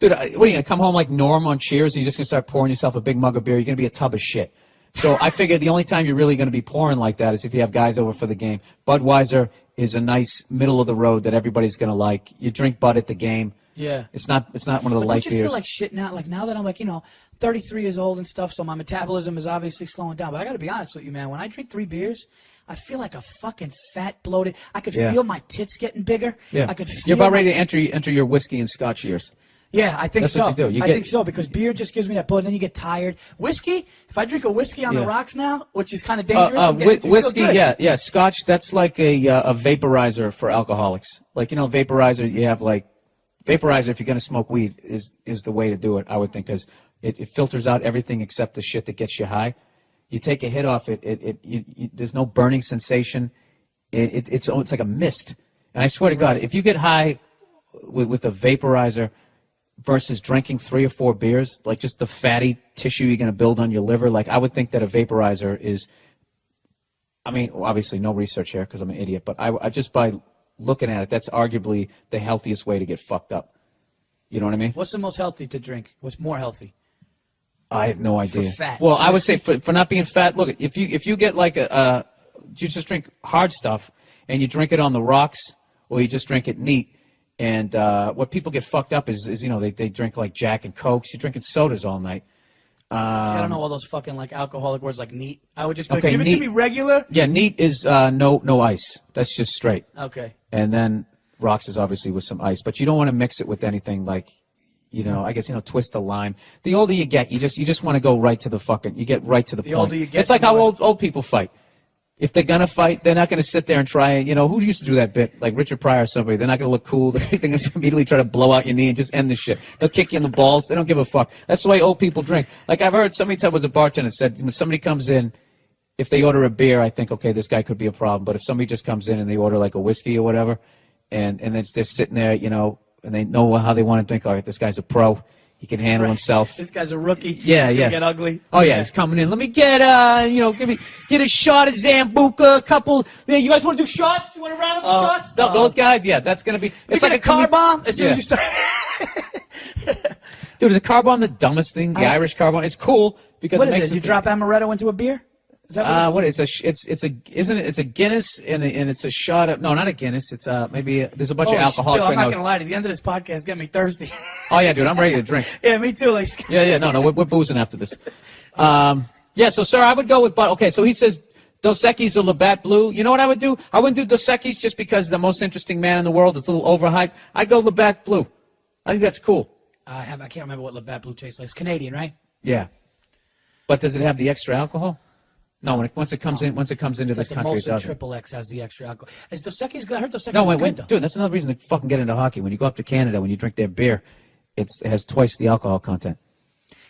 Dude, what are you going to come home like Norm on Cheers and you're just going to start pouring yourself a big mug of beer? You're going to be a tub of shit. So I figured the only time you're really going to be pouring like that is if you have guys over for the game. Budweiser is a nice middle of the road that everybody's going to like. You drink Bud at the game. Yeah. It's not one of the light beers. Don't you feel like shit now? Like now that I'm 33 years old and stuff, so my metabolism is obviously slowing down. But I got to be honest with you, man. When I drink 3 beers, I feel like a fucking fat, bloated. I could feel my tits getting bigger. Yeah. I could feel You're about ready to enter your whiskey and scotch years. Yeah, I think so. That's what you do. I think so because beer just gives me that bloat, and then you get tired. Whiskey, if I drink a whiskey on the rocks now, which is kind of dangerous. Whiskey, yeah. Scotch, that's like a vaporizer for alcoholics. Like, vaporizer, you have like vaporizer. If you're gonna smoke weed, is the way to do it. I would think because it filters out everything except the shit that gets you high. You take a hit off it. There's no burning sensation. It's like a mist. And I swear to God, if you get high with a vaporizer versus drinking 3 or 4 beers, like just the fatty tissue you're going to build on your liver, like I would think that a vaporizer is, obviously no research here because I'm an idiot, but I just by looking at it, that's arguably the healthiest way to get fucked up. You know what I mean? What's the most healthy to drink? What's more healthy? I have no idea. For fat. Well, I would say for not being fat, look, if you get like you just drink hard stuff and you drink it on the rocks or you just drink it neat, and what people get fucked up is they drink like Jack and Cokes. You're drinking sodas all night. See, I don't know all those fucking like alcoholic words like neat. I would just be okay, give it to me regular. Yeah, neat is no ice. That's just straight. Okay. And then rocks is obviously with some ice, but you don't want to mix it with anything like, I guess twist the lime. The older you get, you just want to go right to the fucking. You get right to the point. The older you get, it's like how old people fight. If they're gonna fight, they're not gonna sit there and try. Who used to do that bit? Like Richard Pryor or somebody. They're not gonna look cool. They're gonna immediately try to blow out your knee and just end the shit. They'll kick you in the balls. They don't give a fuck. That's the way old people drink. Like I've heard somebody was a bartender said when somebody comes in, if they order a beer, I think okay, this guy could be a problem. But if somebody just comes in and they order like a whiskey or whatever, and they're sitting there, and they know how they want to drink. All right, this guy's a pro. He can handle himself. This guy's a rookie. Yeah, He's yeah. gonna get ugly. Oh yeah, he's coming in. Let me get get a shot of Zambuca, a couple. Yeah, you guys want to do shots? You want to round up shots? Those guys, yeah, that's gonna be. It's like a car bomb as soon Yeah. as you start. Dude, is a car bomb the dumbest thing? The Irish car bomb. It's cool because What it is makes it? You drop amaretto into a beer? Is that what is it's a Guinness and it's a shot of no, not a Guinness. It's maybe there's a bunch of alcoholics Bill, I'm right not now. gonna lie to you. The end of this podcast get me thirsty. Oh yeah, dude, I'm ready to drink. Yeah, me too. Like, Yeah, no, we're boozing after this. So sir, I would go with, but okay, so he says Dos Equis or Labatt Blue. You know what I would do? I wouldn't do Dos Equis just because the most interesting man in the world is a little overhyped. I'd go Labatt Blue. I think that's cool. I can't remember what Labatt Blue tastes like. It's Canadian, right? Yeah. But does it have the extra alcohol? No, once it comes into It's this like the country, it Molson doesn't. Triple X has the extra alcohol. Is Dos Equis good? I heard Dos Equis No, is wait, good, though. dude, that's another reason to fucking get into hockey. When you go up to Canada, when you drink their beer, it has twice the alcohol content.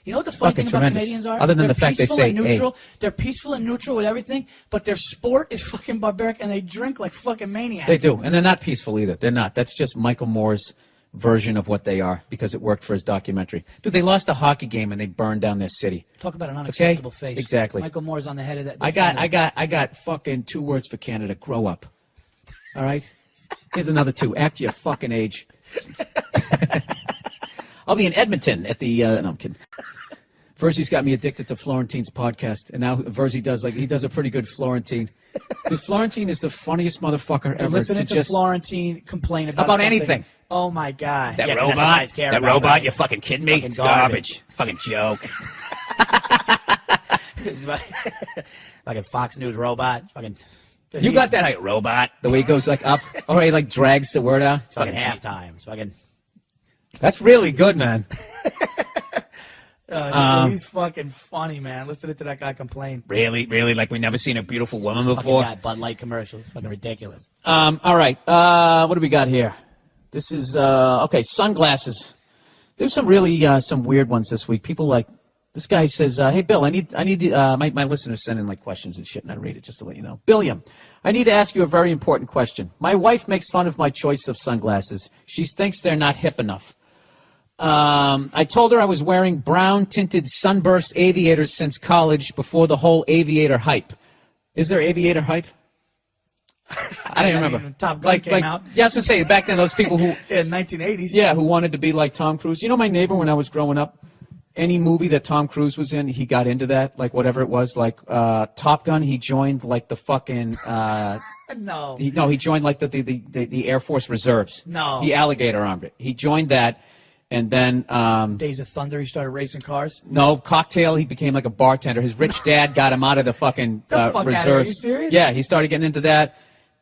You know what the funny fucking thing about tremendous. Canadians are? Other than They're the fact they peaceful say, and neutral. They're peaceful and neutral with everything, but their sport is fucking barbaric, and they drink like fucking maniacs. They do, and they're not peaceful either. They're not. That's just Michael Moore's version of what they are because it worked for his documentary. Dude, they lost a hockey game and they burned down their city. Talk about an unacceptable face. Exactly. Michael Moore's on the head of that. I got fucking 2 words for Canada. Grow up. All right? Here's another 2. Act your fucking age. I'll be in Edmonton at the no, I'm kidding. Verzi's got me addicted to Florentine's podcast, and now Verzi does a pretty good Florentine. Dude, Florentine is the funniest motherfucker ever. Listening to Florentine complain about About something. anything. Oh my god. That Yeah, 'cause that's what robot, guys care that about, robot, right? you fucking kidding me? Fucking It's garbage. Fucking joke. Fucking Fox News robot. Fucking. You got that right, robot. The way he goes like up, or he like drags the word out. It's fucking halftime. It's fucking. That's really good, man. He's fucking funny, man. Listening to that guy complain. Really, like we never seen a beautiful woman Fucking before. guy, Bud Light commercial. It's fucking ridiculous. All right. What do we got here? This is okay. Sunglasses. There's some really some weird ones this week. People like this guy says, "Hey Bill, I need my listeners send in like questions and shit, and I read it just to let you know." Billiam, I need to ask you a very important question. My wife makes fun of my choice of sunglasses. She thinks they're not hip enough. I told her I was wearing brown tinted sunburst aviators since college before the whole aviator hype. Is there aviator hype? I don't remember. Top Gun came out. Yeah, I was gonna say back then those people who In 1980s. yeah who wanted to be like Tom Cruise. You know my neighbor when I was growing up. Any movie that Tom Cruise was in, he got into that, like whatever it was, like Top Gun. He joined like the fucking No. he joined like the Air Force Reserves. No. He alligator armed it. He joined that, and then Days of Thunder, he started racing cars. no cocktail. He became like a bartender. His rich dad got him out of the fucking The fuck outta here. reserves. Are you serious? Yeah, he started getting into that.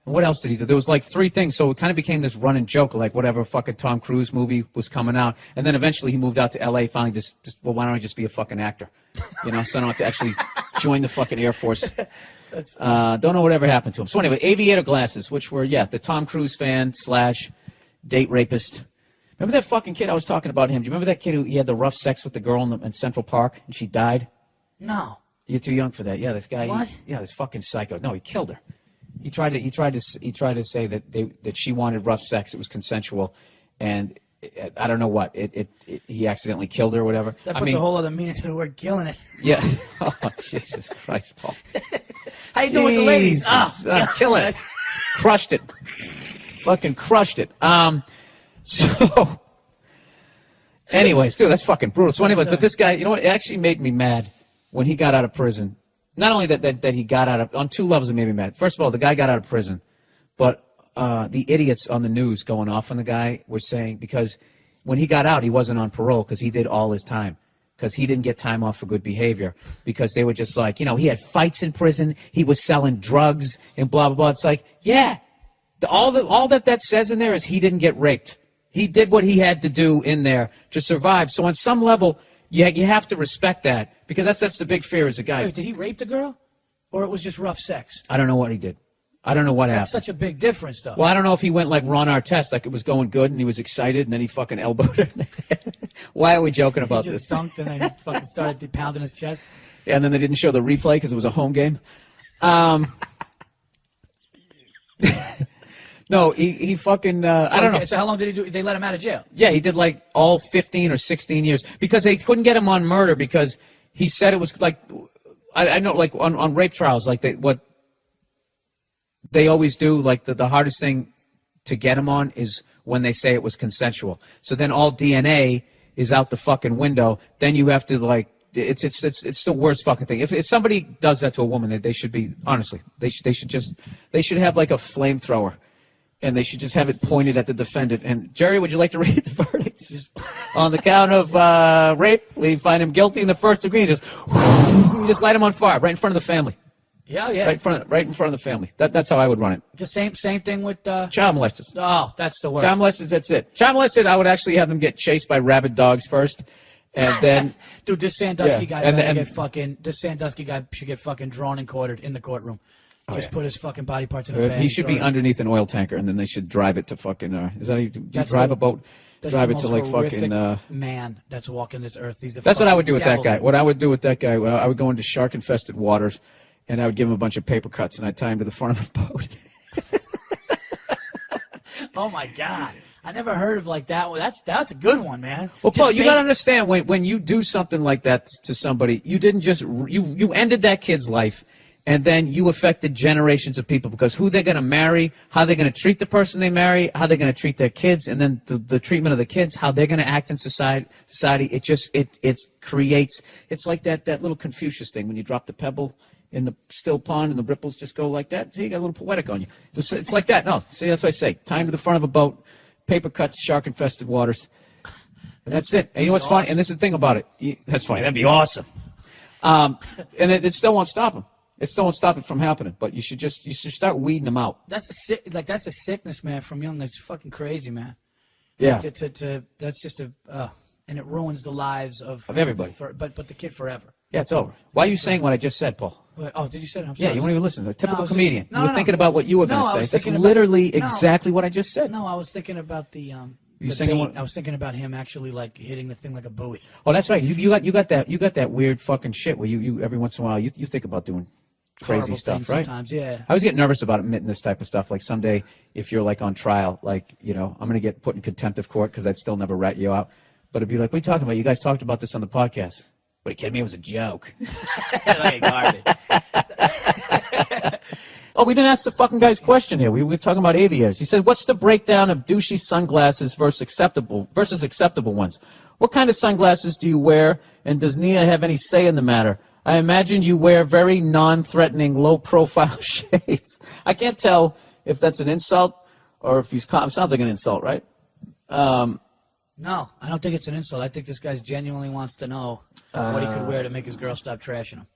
And what else did he do? There was like 3 things, so it kind of became this running joke, like whatever fucking Tom Cruise movie was coming out, and then eventually he moved out to L.A. Finally, just well, why don't I just be a fucking actor, so I don't have to actually join the fucking Air Force. That's Don't know whatever happened to him. So anyway, aviator glasses, which were the Tom Cruise fan / date rapist. Remember that fucking kid I was talking about him? Do you remember that kid who he had the rough sex with the girl in Central Park and she died? no. You're too young for that. Yeah, this guy. What? This fucking psycho. No, he killed her. He tried to say that she wanted rough sex. It was consensual, and I don't know what he accidentally killed her or whatever. That puts a whole other meaning to the word killing it. Yeah. Oh Jesus Christ, Paul. How you doing with the ladies? Killing it. Crushed it. Fucking crushed it. So. Anyways, dude, that's fucking brutal. So anyway, but this guy, you know what? It actually made me mad when he got out of prison. Not only that he got out of, on 2 levels it made me mad. First of all, the guy got out of prison, but the idiots on the news going off on the guy were saying, because when he got out, he wasn't on parole because he did all his time, because he didn't get time off for good behavior, because they were just like, he had fights in prison, he was selling drugs and blah, blah, blah. It's like, yeah, all that says in there is he didn't get raped. He did what he had to do in there to survive. So on some level, you have to respect that, because that's the big fear as a guy. Wait, did he rape the girl? Or it was just rough sex? I don't know what he did. I don't know what happened. That's such a big difference, though. Well, I don't know if he went like Ron Artest, like it was going good and he was excited and then he fucking elbowed her. Why are we joking about he just this? dunked and then he fucking started pounding his chest. Yeah, and then they didn't show the replay because it was a home game. No, he fucking, I don't know. So how long did he do? They let him out of jail? Yeah, he did like all 15 or 16 years because they couldn't get him on murder because he said it was like, I know like on rape trials, like what they always do, like the hardest thing to get him on is when they say it was consensual. So then all DNA is out the fucking window. Then you have to like, it's the worst fucking thing. If somebody does that to a woman, they should be, honestly, they should have like a flamethrower. And they should just have it pointed at the defendant. And Jerry, would you like to read the verdict? Just on the count of rape, we find him guilty in the first degree. Just light him on fire right in front of the family. Yeah, yeah. Right in front of the family. That's how I would run it. The same thing with child molesters. Oh, that's the worst. Child molesters. That's it. Child molested. I would actually have them get chased by rabid dogs first, and then. Dude, this Sandusky guy this Sandusky guy should get fucking drawn and quartered in the courtroom. Just put his fucking body parts in a bag. He should be underneath an oil tanker, and then they should drive it to fucking. Is that how you drive a boat? Drive it to like fucking. Man, that's walking this earth. That's what I would do with that guy. What I would do with that guy, I would go into shark-infested waters, and I would give him a bunch of paper cuts, and I'd tie him to the front of a boat. Oh my God. I never heard of like that one. That's a good one, man. Well, Paul, you gotta understand when you do something like that to somebody, you didn't just you ended that kid's life, and then you affected generations of people because who they're gonna marry, how they're gonna treat the person they marry, how they're gonna treat their kids, and then the treatment of the kids, how they're gonna act in society. It creates. It's like that little Confucius thing when you drop the pebble in the still pond and the ripples just go like that. So you got a little poetic on you. It's like that. No, see, that's what I say. Tie him to the front of a boat. Paper cuts, shark-infested waters. And that's it. And you know what's funny? And this is the thing about it. That's funny. That'd be awesome. And it still won't stop him. It still won't stop it from happening. But you should start weeding them out. That's a sickness, man. From young, it's fucking crazy, man. Yeah. That's just and it ruins the lives of everybody. But the kid forever. Yeah, it's over. Why are you saying what I just said, Paul? Oh, did you say it? I'm Yeah, sorry. you won't even listen. A typical comedian. No, you were thinking about what you were going to say. That's literally exactly what I just said. No, I was thinking about the I was thinking about him actually like hitting the thing like a buoy. Oh, that's right. You got that weird fucking shit where you every once in a while you think about doing crazy Horrible stuff, things right? Sometimes, yeah. I always get nervous about admitting this type of stuff. Like someday, if you're like on trial, like I'm going to get put in contempt of court because I'd still never rat you out. But it'd be like, what are you talking about? You guys talked about this on the podcast. What, are you kidding me? It was a joke. Like garbage. Oh, we didn't ask the fucking guy's question here. We were talking about aviators. He said, what's the breakdown of douchey sunglasses versus acceptable ones? What kind of sunglasses do you wear, and does Nia have any say in the matter? I imagine you wear very non-threatening, low-profile shades. I can't tell if that's an insult or if he's... Sounds like an insult, right? No, I don't think it's an insult. I think this guy genuinely wants to know what he could wear to make his girl stop trashing him.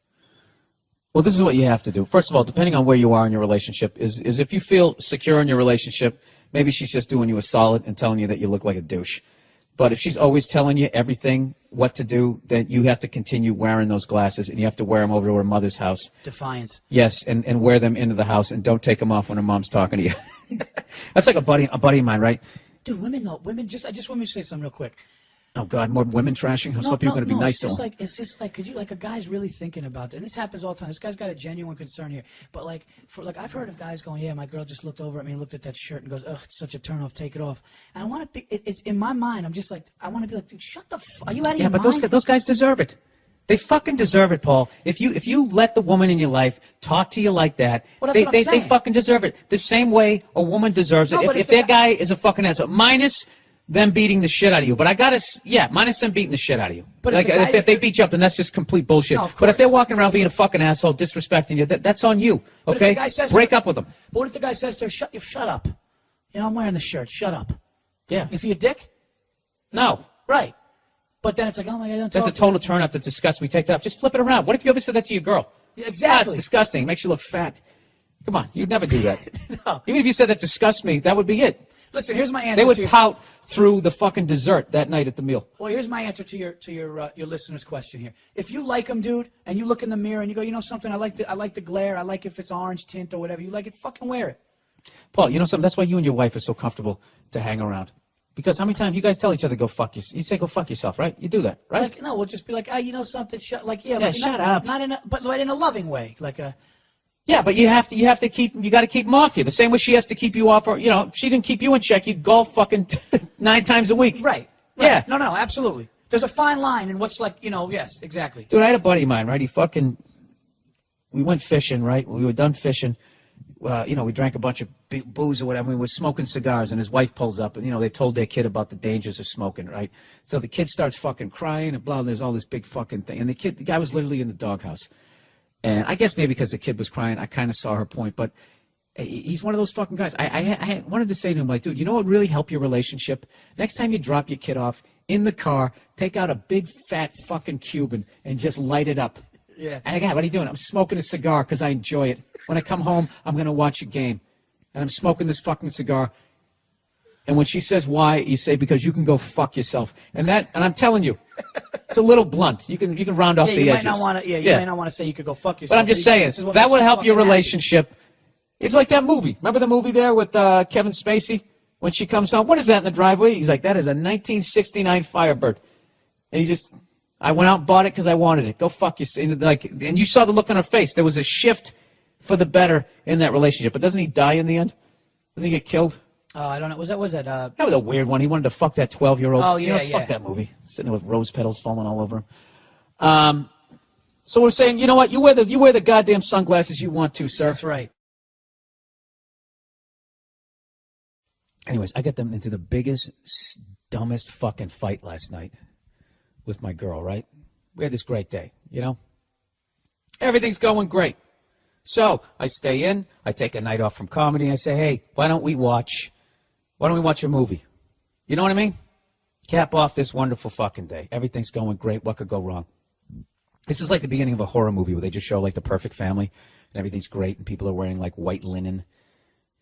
Well, this is what you have to do. First of all, depending on where you are in your relationship, is if you feel secure in your relationship, maybe she's just doing you a solid and telling you that you look like a douche. But if she's always telling you everything, what to do, then you have to continue wearing those glasses, and you have to wear them over to her mother's house. Defiance. Yes, and wear them into the house, and don't take them off when her mom's talking to you. That's like a buddy of mine, right? Dude, women, I just want me to say something real quick. Oh, God, more women trashing? I was hoping you were going to be nice to them. It's just like, could you, like, a guy's really thinking about that. And this happens all the time. This guy's got a genuine concern here. But, like, I've heard of guys going, yeah, my girl just looked over at me and looked at that shirt and goes, ugh, it's such a turnoff, take it off. And I want to be, it's in my mind, I'm just like, I want to be like, dude, shut the are you out of your mind? Yeah, but those guys deserve it. They fucking deserve it, Paul. If you let the woman in your life talk to you like that, well, they fucking deserve it. The same way a woman deserves it. If their guy is a fucking asshole, minus them beating the shit out of you. But minus them beating the shit out of you. But like, if they beat you up, then that's just complete bullshit. No, but if they're walking around being a fucking asshole, disrespecting you, that's on you. Okay? Break up with them. But what if the guy says to her, shut up. You know, I'm wearing the shirt. Shut up. Yeah. You see a dick? No. Right. But then it's like, oh my God, don't That's talk a total turn up. That's disgusting. We take that off. Just flip it around. What if you ever said that to your girl? Yeah, exactly. That's disgusting. It makes you look fat. Come on. You'd never do that. No. Even if you said that disgusts me, that would be it. Listen, here's my answer. They would to your, pout through the fucking dessert that night at the meal. Well, here's my answer to your listener's question here. If you like him, dude, and you look in the mirror and you go, you know something, I like the glare, I like if it's orange tint or whatever, you like it, fucking wear it. Paul, you know something? That's why you and your wife are so comfortable to hang around. Because how many times you guys tell each other go fuck yourself? You say go fuck yourself, right? You do that, right? Like, no, we'll just be like, you know something, like, yeah, Yeah, like, shut not, up. Not in a, but in a loving way, like a. Yeah, but you got to keep them off you. The same way she has to keep you off, or if she didn't keep you in check, you'd golf fucking 9 times a week. Right. Yeah. No, absolutely. There's a fine line in what's like, yes, exactly. Dude, I had a buddy of mine, right? We went fishing, right? We were done fishing. We drank a bunch of booze or whatever. We were smoking cigars, and his wife pulls up, and, they told their kid about the dangers of smoking, right? So the kid starts fucking crying, and blah, and there's all this big fucking thing. And the guy was literally in the doghouse. And I guess maybe because the kid was crying, I kind of saw her point, but he's one of those fucking guys. I wanted to say to him, like, dude, you know what would really help your relationship? Next time you drop your kid off in the car, take out a big, fat fucking Cuban and just light it up. Yeah. And I go, what are you doing? I'm smoking a cigar because I enjoy it. When I come home, I'm going to watch a game. And I'm smoking this fucking cigar. And when she says why, you say, because you can go fuck yourself. And I'm telling you, it's a little blunt. You can round off the edges. You might not want to say you could go fuck yourself. But I'm just saying, that would help your relationship. It's like that movie. Remember the movie there with Kevin Spacey? When she comes home, what is that in the driveway? He's like, that is a 1969 Firebird. And I went out and bought it because I wanted it. Go fuck yourself. And you saw the look on her face. There was a shift for the better in that relationship. But doesn't he die in the end? Doesn't he get killed? I don't know. Was that? That was a weird one. He wanted to fuck that 12-year-old. Oh, yeah, Fuck that movie. Sitting there with rose petals falling all over him. So we're saying, you know what? You wear the goddamn sunglasses you want to, sir. That's right. Anyways, I got them into the biggest, dumbest fucking fight last night with my girl, right? We had this great day, Everything's going great. So I stay in. I take a night off from comedy. I say, hey, why don't we watch a movie? You know what I mean? Cap off this wonderful fucking day. Everything's going great. What could go wrong? This is like the beginning of a horror movie where they just show like the perfect family and everything's great and people are wearing like white linen,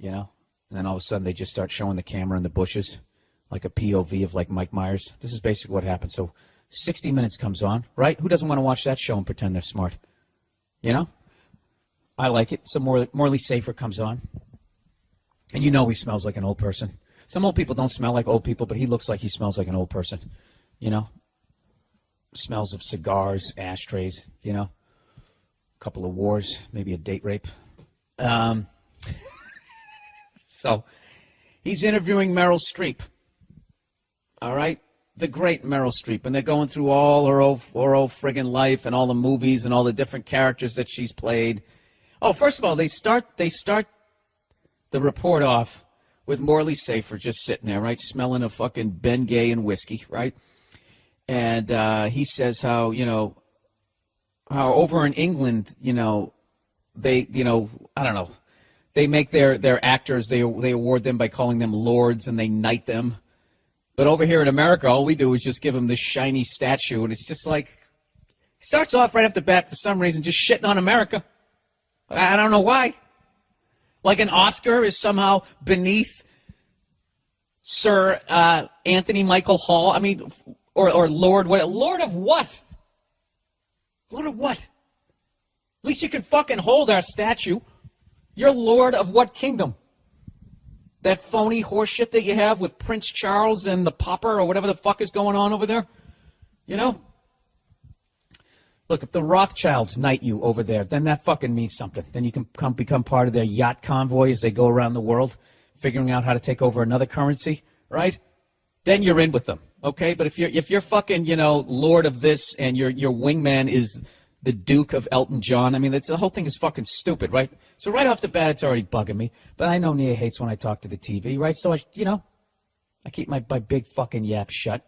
And then all of a sudden they just start showing the camera in the bushes, like a POV of like Mike Myers. This is basically what happened. So 60 Minutes comes on, right? Who doesn't want to watch that show and pretend they're smart? I like it. So Morley Safer comes on. And he smells like an old person. Some old people don't smell like old people, but he looks like he smells like an old person. Smells of cigars, ashtrays, a couple of wars, maybe a date rape. So he's interviewing Meryl Streep. All right? The great Meryl Streep. And they're going through all her old friggin' life and all the movies and all the different characters that she's played. Oh, first of all, they start the report off with Morley Safer just sitting there, right, smelling of fucking Bengay and whiskey, right? And he says how over in England, they, I don't know, they make their actors, they award them by calling them lords and they knight them. But over here in America, all we do is just give them this shiny statue, and it's just like, he starts off right off the bat for some reason just shitting on America. I don't know why. Like an Oscar is somehow beneath Sir Anthony Michael Hall. I mean, or Lord, what? Lord of what? Lord of what? At least you can fucking hold our statue. You're Lord of what kingdom? That phony horseshit that you have with Prince Charles and the Popper or whatever the fuck is going on over there? Look, if the Rothschilds knight you over there, then that fucking means something. Then you can become part of their yacht convoy as they go around the world, figuring out how to take over another currency, right? Then you're in with them, okay? But if you're fucking, Lord of this and your wingman is the Duke of Elton John, I mean, the whole thing is fucking stupid, right? So right off the bat, it's already bugging me. But I know Nia hates when I talk to the TV, right? So I keep my big fucking yap shut.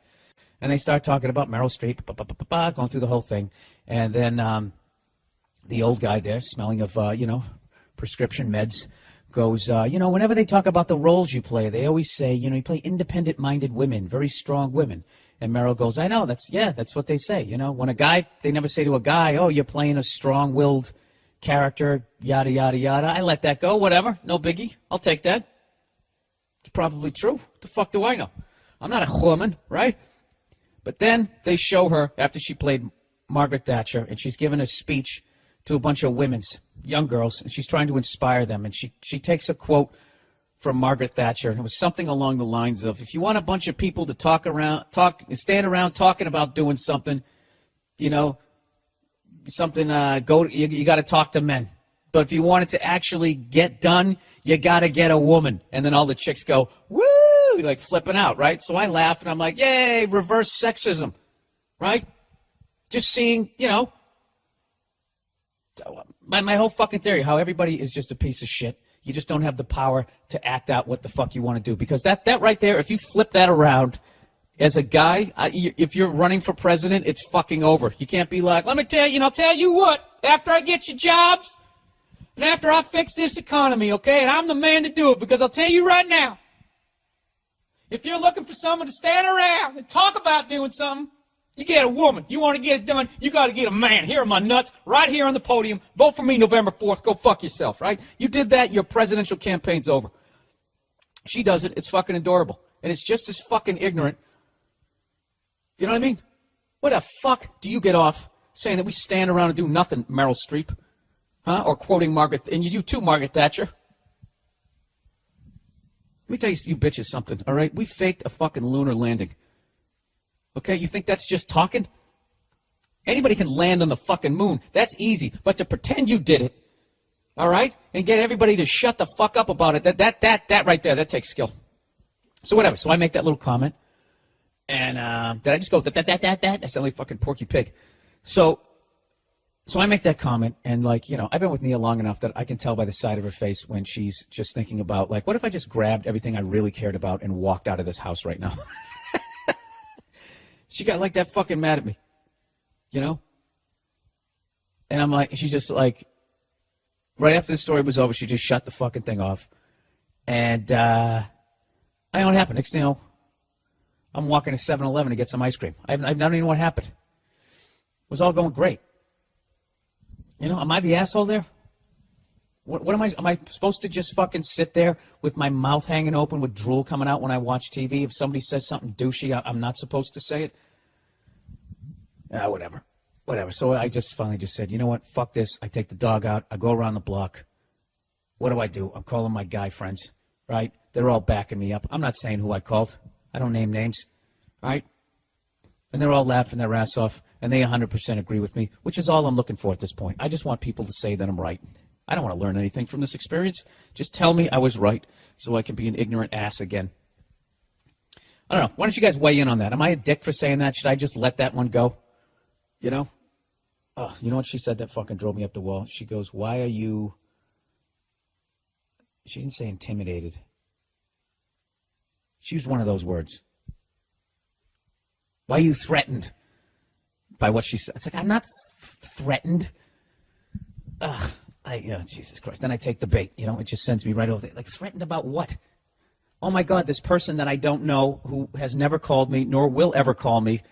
And they start talking about Meryl Streep, going through the whole thing. And then the old guy there, smelling of, prescription meds, goes, whenever they talk about the roles you play, they always say, you play independent-minded women, very strong women. And Meryl goes, I know, that's what they say. When a guy, they never say to a guy, oh, you're playing a strong-willed character, yada, yada, yada. I let that go, whatever, no biggie. I'll take that. probably true. What the fuck do I know? I'm not a woman, right? But then they show her after she played Margaret Thatcher, and she's given a speech to a bunch of young girls, and she's trying to inspire them. And she takes a quote from Margaret Thatcher, and it was something along the lines of, if you want a bunch of people to stand around talking about doing something, you got to talk to men. But if you want it to actually get done, you got to get a woman. And then all the chicks go, woo, like flipping out, right? So I laugh, and I'm like, yay, reverse sexism, right? Just seeing, my whole fucking theory, how everybody is just a piece of shit. You just don't have the power to act out what the fuck you want to do. Because that right there, if you flip that around as a guy, if you're running for president, it's fucking over. You can't be like, let me tell you, I'll tell you what, after I get you jobs, and after I fix this economy, okay, and I'm the man to do it, because I'll tell you right now, if you're looking for someone to stand around and talk about doing something, you get a woman. You want to get it done, you got to get a man. Here are my nuts, right here on the podium. Vote for me November 4th. Go fuck yourself, right? You did that, your presidential campaign's over. She does it. It's fucking adorable. And it's just as fucking ignorant. You know what I mean? What the fuck do you get off saying that we stand around and do nothing, Meryl Streep? Huh? Or quoting Margaret, and you too, Margaret Thatcher. Let me tell you bitches something, all right? We faked a fucking lunar landing. Okay, you think that's just talking? Anybody can land on the fucking moon. That's easy. But to pretend you did it, all right, and get everybody to shut the fuck up about it, that right there, that takes skill. So whatever. So I make that little comment, and did I just go that? I sound like fucking Porky Pig. So I make that comment, and I've been with Nia long enough that I can tell by the side of her face when she's just thinking about, what if I just grabbed everything I really cared about and walked out of this house right now? She got that fucking mad at me, And I'm like, she's just like, right after the story was over, she just shut the fucking thing off. And I don't know what happened. Next thing you know, I'm walking to 7-Eleven to get some ice cream. I don't even know what happened. It was all going great. Am I the asshole there? What am I? Am I supposed to just fucking sit there with my mouth hanging open with drool coming out when I watch TV? If somebody says something douchey, I'm not supposed to say it? Whatever. So I just finally just said, you know what? Fuck this. I take the dog out. I go around the block. What do? I'm calling my guy friends, right? They're all backing me up. I'm not saying who I called. I don't name names, right? And they're all laughing their ass off, and they 100% agree with me, which is all I'm looking for at this point. I just want people to say that I'm right. I don't want to learn anything from this experience. Just tell me I was right so I can be an ignorant ass again. I don't know. Why don't you guys weigh in on that? Am I a dick for saying that? Should I just let that one go? Oh, you know what she said that fucking drove me up the wall? She goes, why are you... She didn't say intimidated. She used one of those words. Why are you threatened by what she said? It's like, I'm not threatened. Jesus Christ. Then I take the bait, it just sends me right over there. Threatened about what? Oh my God, this person that I don't know, who has never called me, nor will ever call me,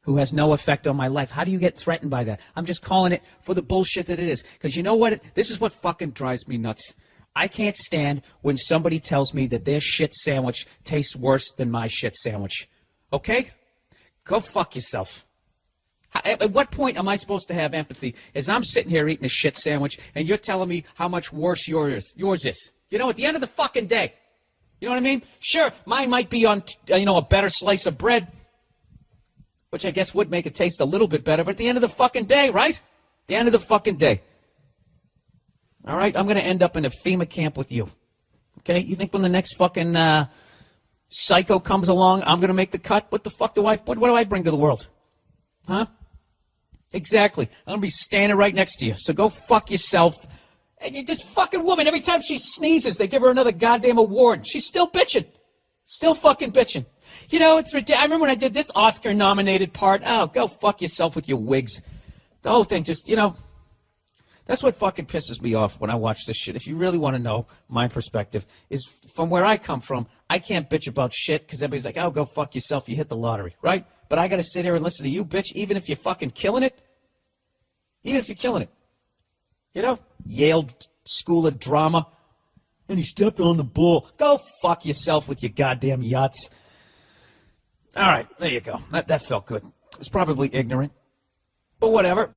who has no effect on my life. How do you get threatened by that? I'm just calling it for the bullshit that it is. Because you know what? This is what fucking drives me nuts. I can't stand when somebody tells me that their shit sandwich tastes worse than my shit sandwich. Okay? Go fuck yourself. At what point am I supposed to have empathy as I'm sitting here eating a shit sandwich and you're telling me how much worse yours is? At the end of the fucking day. You know what I mean? Sure, mine might be on, a better slice of bread, which I guess would make it taste a little bit better, but at the end of the fucking day, right? The end of the fucking day. All right, I'm going to end up in a FEMA camp with you. Okay? You think when the next fucking psycho comes along, I'm going to make the cut? What the fuck what do I bring to the world? Huh? Exactly. I'm going to be standing right next to you. So go fuck yourself. And this fucking woman, every time she sneezes, they give her another goddamn award. She's still bitching. Still fucking bitching. It's ridiculous. I remember when I did this Oscar-nominated part. Oh, go fuck yourself with your wigs. The whole thing just, that's what fucking pisses me off when I watch this shit. If you really want to know my perspective, is from where I come from, I can't bitch about shit because everybody's like, oh, go fuck yourself. You hit the lottery, right? But I got to sit here and listen to you, bitch, even if you're fucking killing it. Even if you're killing it. Yale School of Drama. and he stepped on the ball. Go fuck yourself with your goddamn yachts. All right, there you go. That felt good. It's probably ignorant, but whatever.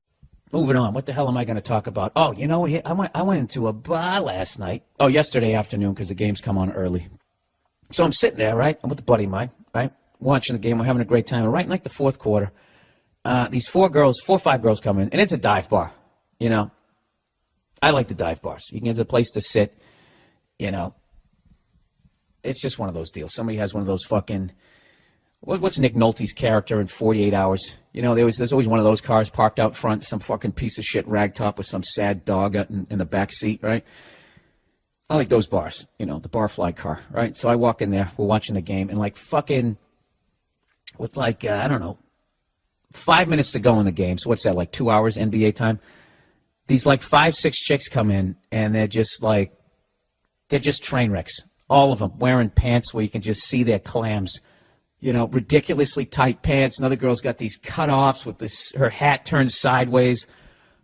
Moving on. What the hell am I going to talk about? Oh, you know, I went into a bar last night. Oh, yesterday afternoon because the games come on early. So I'm sitting there, right? I'm with a buddy of mine, right? Watching the game. We're having a great time. And right in like the fourth quarter, these 4 or 5 girls come in, and it's a dive bar. You know, I like the dive bars. You can get a place to sit. You know, it's just one of those deals. Somebody has one of those fucking. What's Nick Nolte's character in 48 Hours? You know, there's always one of those cars parked out front, some fucking piece of shit ragtop with some sad dog in the back seat, right? I like those bars, you know, the barfly car, right? So I walk in there, we're watching the game, and like fucking, with like, I don't know, 5 minutes to go in the game. So what's that, like 2 hours NBA time? These like 5, 6 chicks come in, and they're just train wrecks. All of them wearing pants where you can just see their clams. You know, ridiculously tight pants. Another girl's got these cutoffs with her hat turned sideways,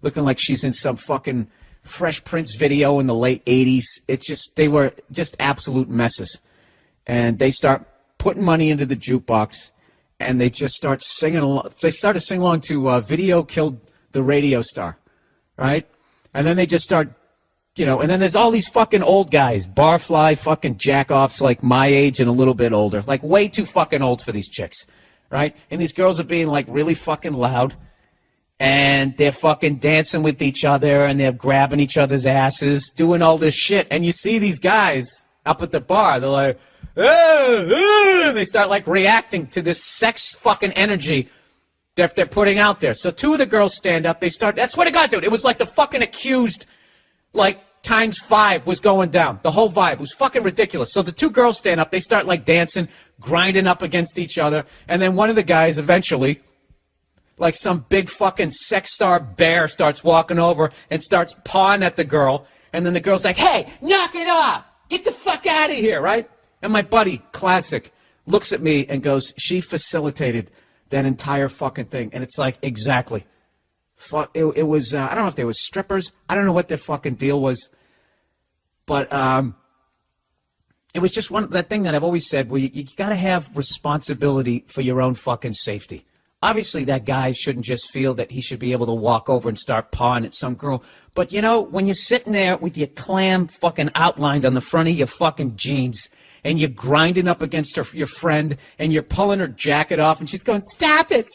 looking like she's in some fucking Fresh Prince video in the late 80s. They were just absolute messes. And they start putting money into the jukebox, and they just start singing along. They started singing along to Video Killed the Radio Star, right? And then they just start, you know, and then there's all these fucking old guys, barfly fucking jack-offs like my age and a little bit older, like way too fucking old for these chicks, right? And these girls are being like really fucking loud, and they're fucking dancing with each other, and they're grabbing each other's asses, doing all this shit. And you see these guys up at the bar, they're like, and they start like reacting to this sex fucking energy that they're putting out there. So 2 of the girls stand up, that's what it got, dude. It was like the fucking accused, like, times 5 was going down. The whole vibe was fucking ridiculous. So the 2 girls stand up. They start, like, dancing, grinding up against each other. And then one of the guys eventually, like some big fucking sex star bear, starts walking over and starts pawing at the girl. And then the girl's like, hey, knock it off. Get the fuck out of here, right? And my buddy, classic, looks at me and goes, she facilitated that entire fucking thing. And it's like, exactly. It was, I don't know if there was strippers. I don't know what their fucking deal was. But it was just that thing that I've always said, where you got to have responsibility for your own fucking safety. Obviously, that guy shouldn't just feel that he should be able to walk over and start pawing at some girl. But, you know, when you're sitting there with your clam fucking outlined on the front of your fucking jeans, and you're grinding up against your friend, and you're pulling her jacket off, and she's going, stop it,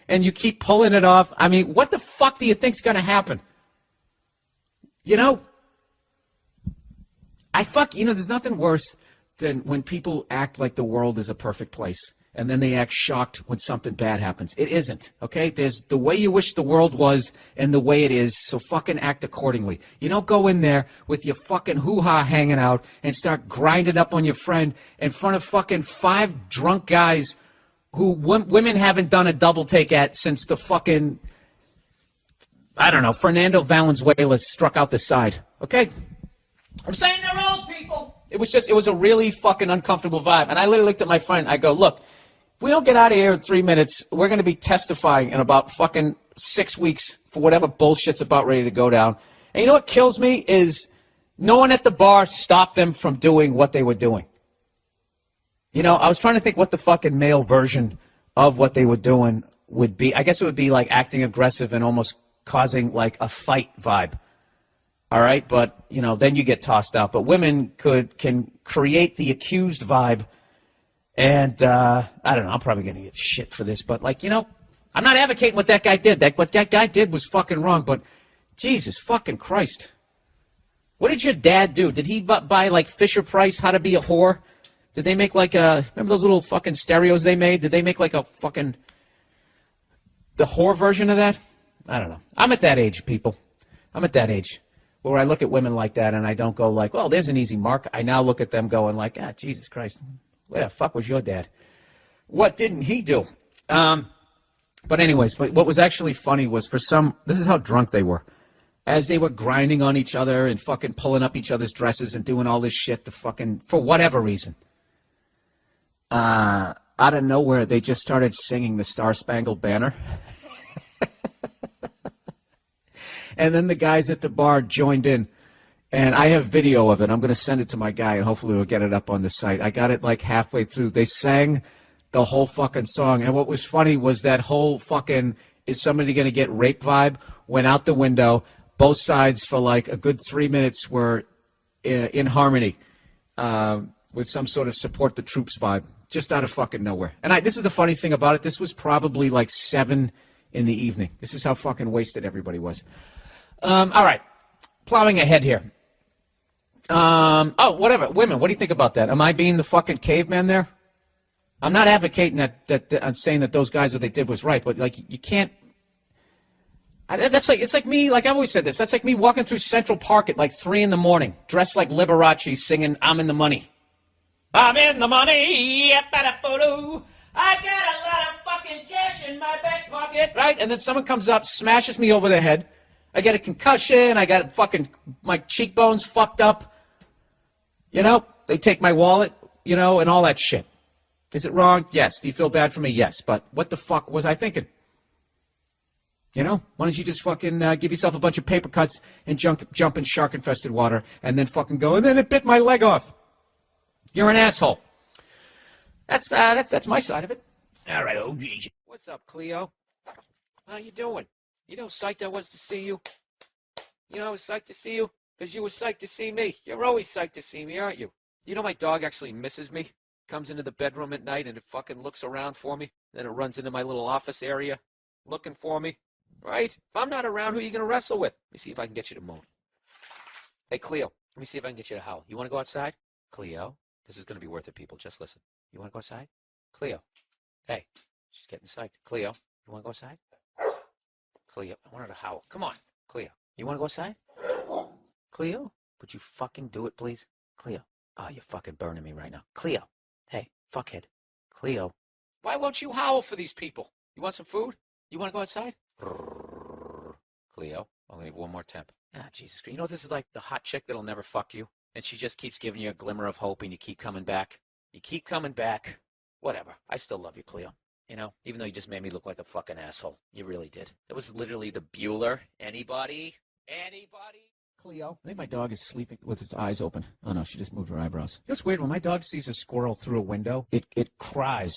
and you keep pulling it off. I mean, what the fuck do you think's going to happen? You know, there's nothing worse than when people act like the world is a perfect place, and then they act shocked when something bad happens. It isn't, okay? There's the way you wish the world was and the way it is, so fucking act accordingly. You don't go in there with your fucking hoo-ha hanging out and start grinding up on your friend in front of fucking 5 drunk guys who women haven't done a double take at since the fucking, I don't know, Fernando Valenzuela struck out the side, okay? I'm saying they're old people. It was a really fucking uncomfortable vibe. And I literally looked at my friend. I go, look, if we don't get out of here in 3 minutes, we're going to be testifying in about fucking 6 weeks for whatever bullshit's about ready to go down. And you know what kills me is no one at the bar stopped them from doing what they were doing. You know, I was trying to think what the fucking male version of what they were doing would be. I guess it would be like acting aggressive and almost causing like a fight vibe. All right, but, you know, then you get tossed out. But women can create the accused vibe. And, I don't know, I'm probably going to get shit for this. But, like, you know, I'm not advocating what that guy did. What that guy did was fucking wrong. But, Jesus fucking Christ. What did your dad do? Did he buy, like, Fisher-Price, How to Be a Whore? Did they make, like, remember those little fucking stereos they made? Did they make, like, the whore version of that? I don't know. I'm at that age, people. I'm at that age where I look at women like that and I don't go like, well, there's an easy mark. I now look at them going like, Jesus Christ, where the fuck was your dad? What didn't he do? But anyways, what was actually funny was this is how drunk they were. As they were grinding on each other and fucking pulling up each other's dresses and doing all this shit for whatever reason. Out of nowhere, they just started singing the Star Spangled Banner. And then the guys at the bar joined in. And I have video of it. I'm going to send it to my guy, and hopefully we'll get it up on the site. I got it like halfway through. They sang the whole fucking song. And what was funny was that whole fucking is somebody going to get raped vibe went out the window. Both sides for like a good 3 minutes were in harmony with some sort of support the troops vibe, just out of fucking nowhere. And this is the funny thing about it. This was probably like 7 in the evening. This is how fucking wasted everybody was. All right. Plowing ahead here. Whatever. Women, what do you think about that? Am I being the fucking caveman there? I'm not advocating that I'm saying that those guys, what they did was right, but like you can't. It's like me, like I've always said this, that's like me walking through Central Park at like 3 in the morning, dressed like Liberace, singing I'm in the money. I'm in the money, I got a lot of fucking cash in my back pocket, right? And then someone comes up, smashes me over the head. I get a concussion, I got my cheekbones fucked up. You know, they take my wallet, you know, and all that shit. Is it wrong? Yes. Do you feel bad for me? Yes. But what the fuck was I thinking? You know, why don't you just fucking give yourself a bunch of paper cuts and jump in shark-infested water and then fucking go, and then it bit my leg off. You're an asshole. That's my side of it. All right, oh geez. What's up, Cleo? How you doing? You know, psyched I was to see you. You know, I was psyched to see you because you were psyched to see me. You're always psyched to see me, aren't you? You know, my dog actually misses me. Comes into the bedroom at night and it fucking looks around for me. Then it runs into my little office area looking for me. Right? If I'm not around, who are you going to wrestle with? Let me see if I can get you to moan. Hey, Cleo, let me see if I can get you to howl. You want to go outside? Cleo, this is going to be worth it, people. Just listen. You want to go outside? Cleo. Hey, she's getting psyched. Cleo, you want to go outside? Cleo, I want her to howl. Come on, Cleo. You want to go outside? Cleo, would you fucking do it, please? Cleo. Oh, you're fucking burning me right now. Cleo. Hey, fuckhead. Cleo. Why won't you howl for these people? You want some food? You want to go outside? Cleo, I'm going to give one more temp. Ah, Jesus Christ. You know what this is like? The hot chick that'll never fuck you. And she just keeps giving you a glimmer of hope and you keep coming back. You keep coming back. Whatever. I still love you, Cleo. You know, even though you just made me look like a fucking asshole. You really did. It was literally the Bueller. Anybody? Anybody? Cleo. I think my dog is sleeping with its eyes open. Oh, no, she just moved her eyebrows. You know what's weird? When my dog sees a squirrel through a window, it cries.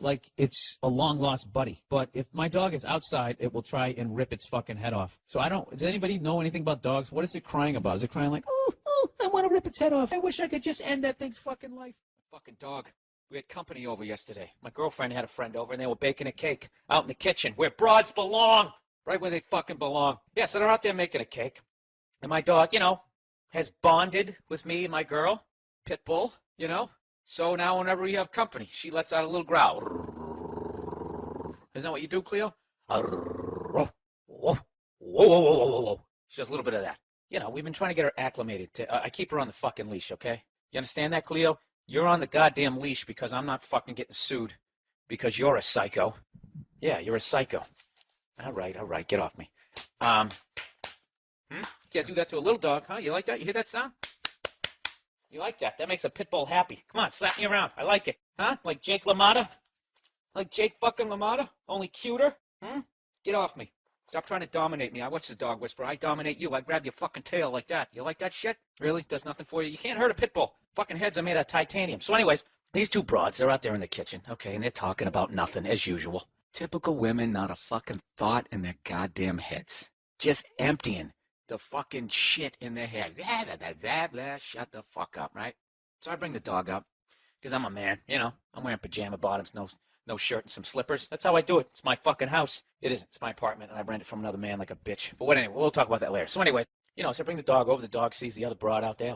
Like it's a long-lost buddy. But if my dog is outside, it will try and rip its fucking head off. So does anybody know anything about dogs? What is it crying about? Is it crying like, oh, I want to rip its head off. I wish I could just end that thing's fucking life. Fucking dog. We had company over yesterday. My girlfriend had a friend over, and they were baking a cake out in the kitchen where broads belong. Right where they fucking belong. Yeah, so they're out there making a cake. And my dog, you know, has bonded with me and my girl, Pitbull, you know. So now whenever we have company, she lets out a little growl. Isn't that what you do, Cleo? She does a little bit of that. You know, we've been trying to get her acclimated to. I keep her on the fucking leash, okay? You understand that, Cleo? You're on the goddamn leash because I'm not fucking getting sued because you're a psycho. Yeah, you're a psycho. All right, get off me. You can't do that to a little dog, huh? You like that? You hear that sound? You like that? That makes a pit bull happy. Come on, slap me around. I like it. Huh? Like Jake LaMotta? Like Jake fucking LaMotta? Only cuter? Get off me. Stop trying to dominate me. I watch the dog whisperer. I dominate you. I grab your fucking tail like that. You like that shit? Really? Does nothing for you? You can't hurt a pit bull. Fucking heads are made out of titanium. So anyways, these two broads, they're out there in the kitchen, okay, and they're talking about nothing, as usual. Typical women, not a fucking thought in their goddamn heads. Just emptying the fucking shit in their head. Blah, blah, blah, blah, blah. Shut the fuck up, right? So I bring the dog up, because I'm a man, you know. I'm wearing pajama bottoms, no shirt and some slippers. That's how I do it. It's my fucking house. It isn't. It's my apartment, and I rent it from another man like a bitch. But what anyway, we'll talk about that later. So anyway, you know, so I bring the dog over. The dog sees the other broad out there.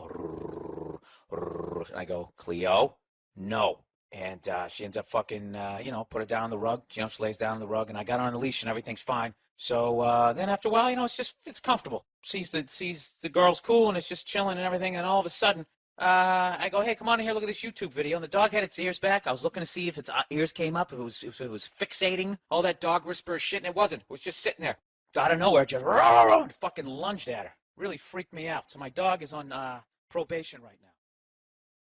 And I go, Cleo, no. And she ends up fucking, you know, put her down on the rug. You know, she lays down on the rug, and I got her on the leash, and everything's fine. So then after a while, you know, it's comfortable. Sees the girl's cool, and it's just chilling and everything. And all of a sudden, I go, hey, come on in here, look at this YouTube video. And the dog had its ears back. I was looking to see if its ears came up, if it was fixating all that dog whisperer shit, and it wasn't. It was just sitting there. Out of nowhere, just and fucking lunged at her. Really freaked me out. So my dog is on probation right now.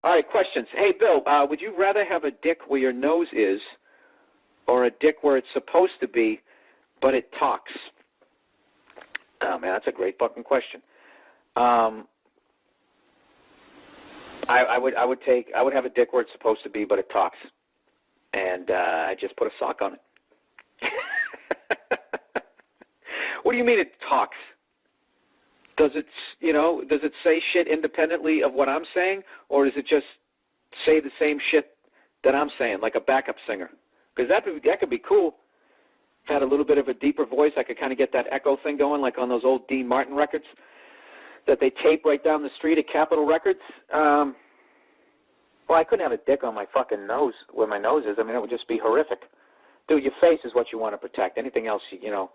All right, questions. Hey, Bill, would you rather have a dick where your nose is or a dick where it's supposed to be, but it talks? Oh, man, that's a great fucking question. I would have a dick where it's supposed to be, but it talks, and I just put a sock on it. What do you mean it talks? Does it say shit independently of what I'm saying, or does it just say the same shit that I'm saying, like a backup singer? Because that could be cool. If I had a little bit of a deeper voice, I could kind of get that echo thing going, like on those old Dean Martin records that they tape right down the street at Capitol Records. Well, I couldn't have a dick on my fucking nose, where my nose is. I mean, it would just be horrific. Dude, your face is what you want to protect. Anything else, the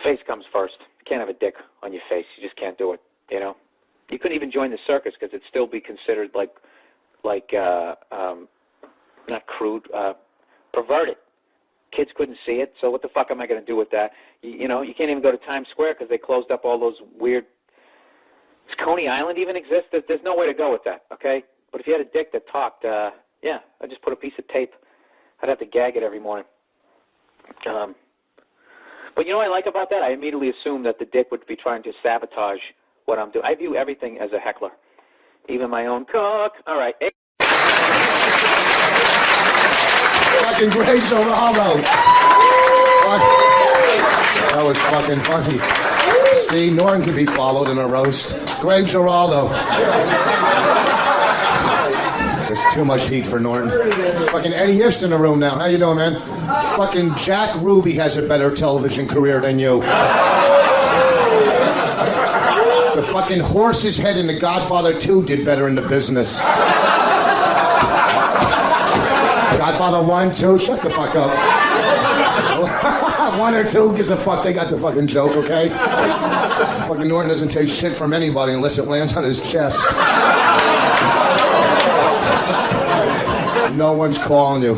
face comes first. You can't have a dick on your face. You just can't do it, You couldn't even join the circus because it'd still be considered like not crude, perverted. Kids couldn't see it, so what the fuck am I going to do with that? You can't even go to Times Square because they closed up all those weird... Does Coney Island even exist? There's no way to go with that, okay? But if you had a dick that talked, I'd just put a piece of tape. I'd have to gag it every morning. But you know what I like about that? I immediately assume that the dick would be trying to sabotage what I'm doing. I view everything as a heckler, even my own cock. All right. Fucking Greg Giraldo. That was fucking funny. See, Norton can be followed in a roast. Greg Giraldo. There's too much heat for Norton. Fucking Eddie If's in the room now. How you doing, man? Fucking Jack Ruby has a better television career than you. The fucking horse's head in The Godfather 2 did better in the business. Godfather 1, 2, shut the fuck up. 1 or 2 gives a fuck, they got the fucking joke, okay? Fucking Norton doesn't take shit from anybody unless it lands on his chest. No one's calling you.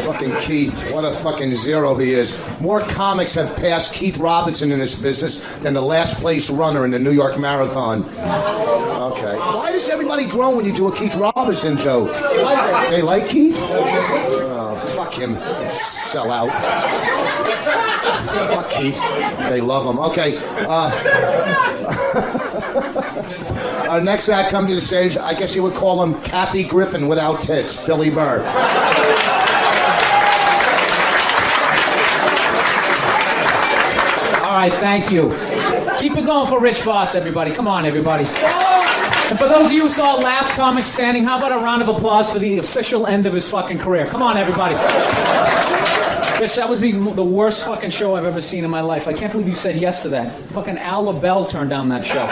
Fucking Keith, what a fucking zero he is. More comics have passed Keith Robinson in this business than the last place runner in the New York Marathon. Okay. Why does everybody groan when you do a Keith Robinson joke? They like Keith? Oh, fuck him. Sell out. Fuck Keith. They love him. Okay. Our next act come to the stage, I guess you would call him Kathy Griffin without tits, Billy Burr. All right, thank you. Keep it going for Rich Voss, everybody. Come on, everybody. And for those of you who saw Last Comic Standing, how about a round of applause for the official end of his fucking career? Come on, everybody. Rich, that was the worst fucking show I've ever seen in my life. I can't believe you said yes to that. Fucking Al LaBelle turned down that show.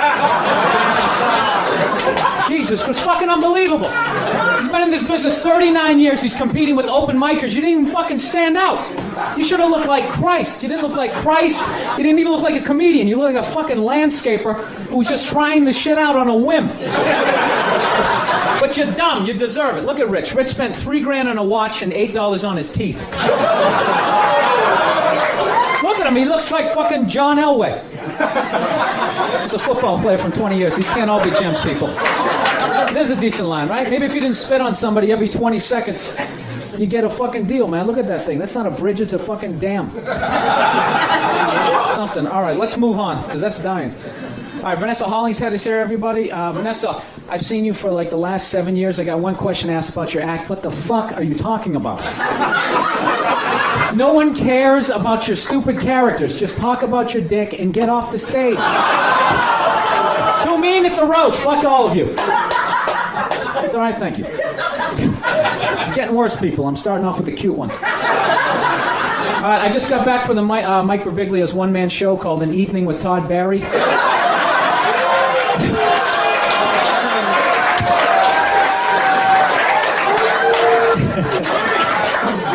Jesus, it was fucking unbelievable. He's been in this business 39 years. He's competing with open micers. You didn't even fucking stand out. You should have looked like Christ. You didn't look like Christ. You didn't even look like a comedian. You look like a fucking landscaper who was just trying the shit out on a whim. But you're dumb. You deserve it. Look at Rich. Rich spent $3,000 on a watch and $8 on his teeth. Look at him. He looks like fucking John Elway. He's a football player from 20 years. These can't all be gems, people. There's a decent line, right? Maybe if you didn't spit on somebody every 20 seconds, you get a fucking deal, man. Look at that thing. That's not a bridge. It's a fucking dam. Something. All right, let's move on, because that's dying. All right, Vanessa Hollingshead is here, everybody. Vanessa, I've seen you for like the last 7 years. I got one question asked about your act. What the fuck are you talking about? No one cares about your stupid characters. Just talk about your dick and get off the stage. Too mean, it's a roast. Fuck all of you. It's all right, thank you. It's getting worse, people. I'm starting off with the cute ones. I just got back from the Mike Birbiglia's one-man show called An Evening with Todd Barry.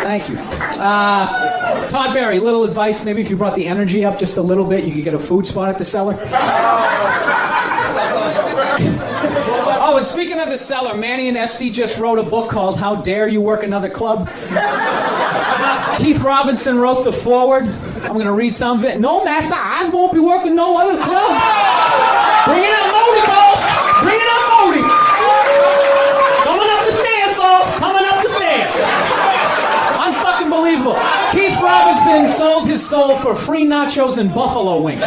Thank you. Todd Barry, little advice. Maybe if you brought the energy up just a little bit, you could get a food spot at the cellar. Oh, and speaking of the cellar, Manny and Esty just wrote a book called How Dare You Work Another Club? Keith Robinson wrote the foreword. I'm going to read some of it. No, Master, I won't be working no other club. Bring it up, Modi, boss. Bring it up, Modi. Coming up the stairs, boss. Coming up the stairs. Unfucking believable. Keith Robinson sold his soul for free nachos and buffalo wings.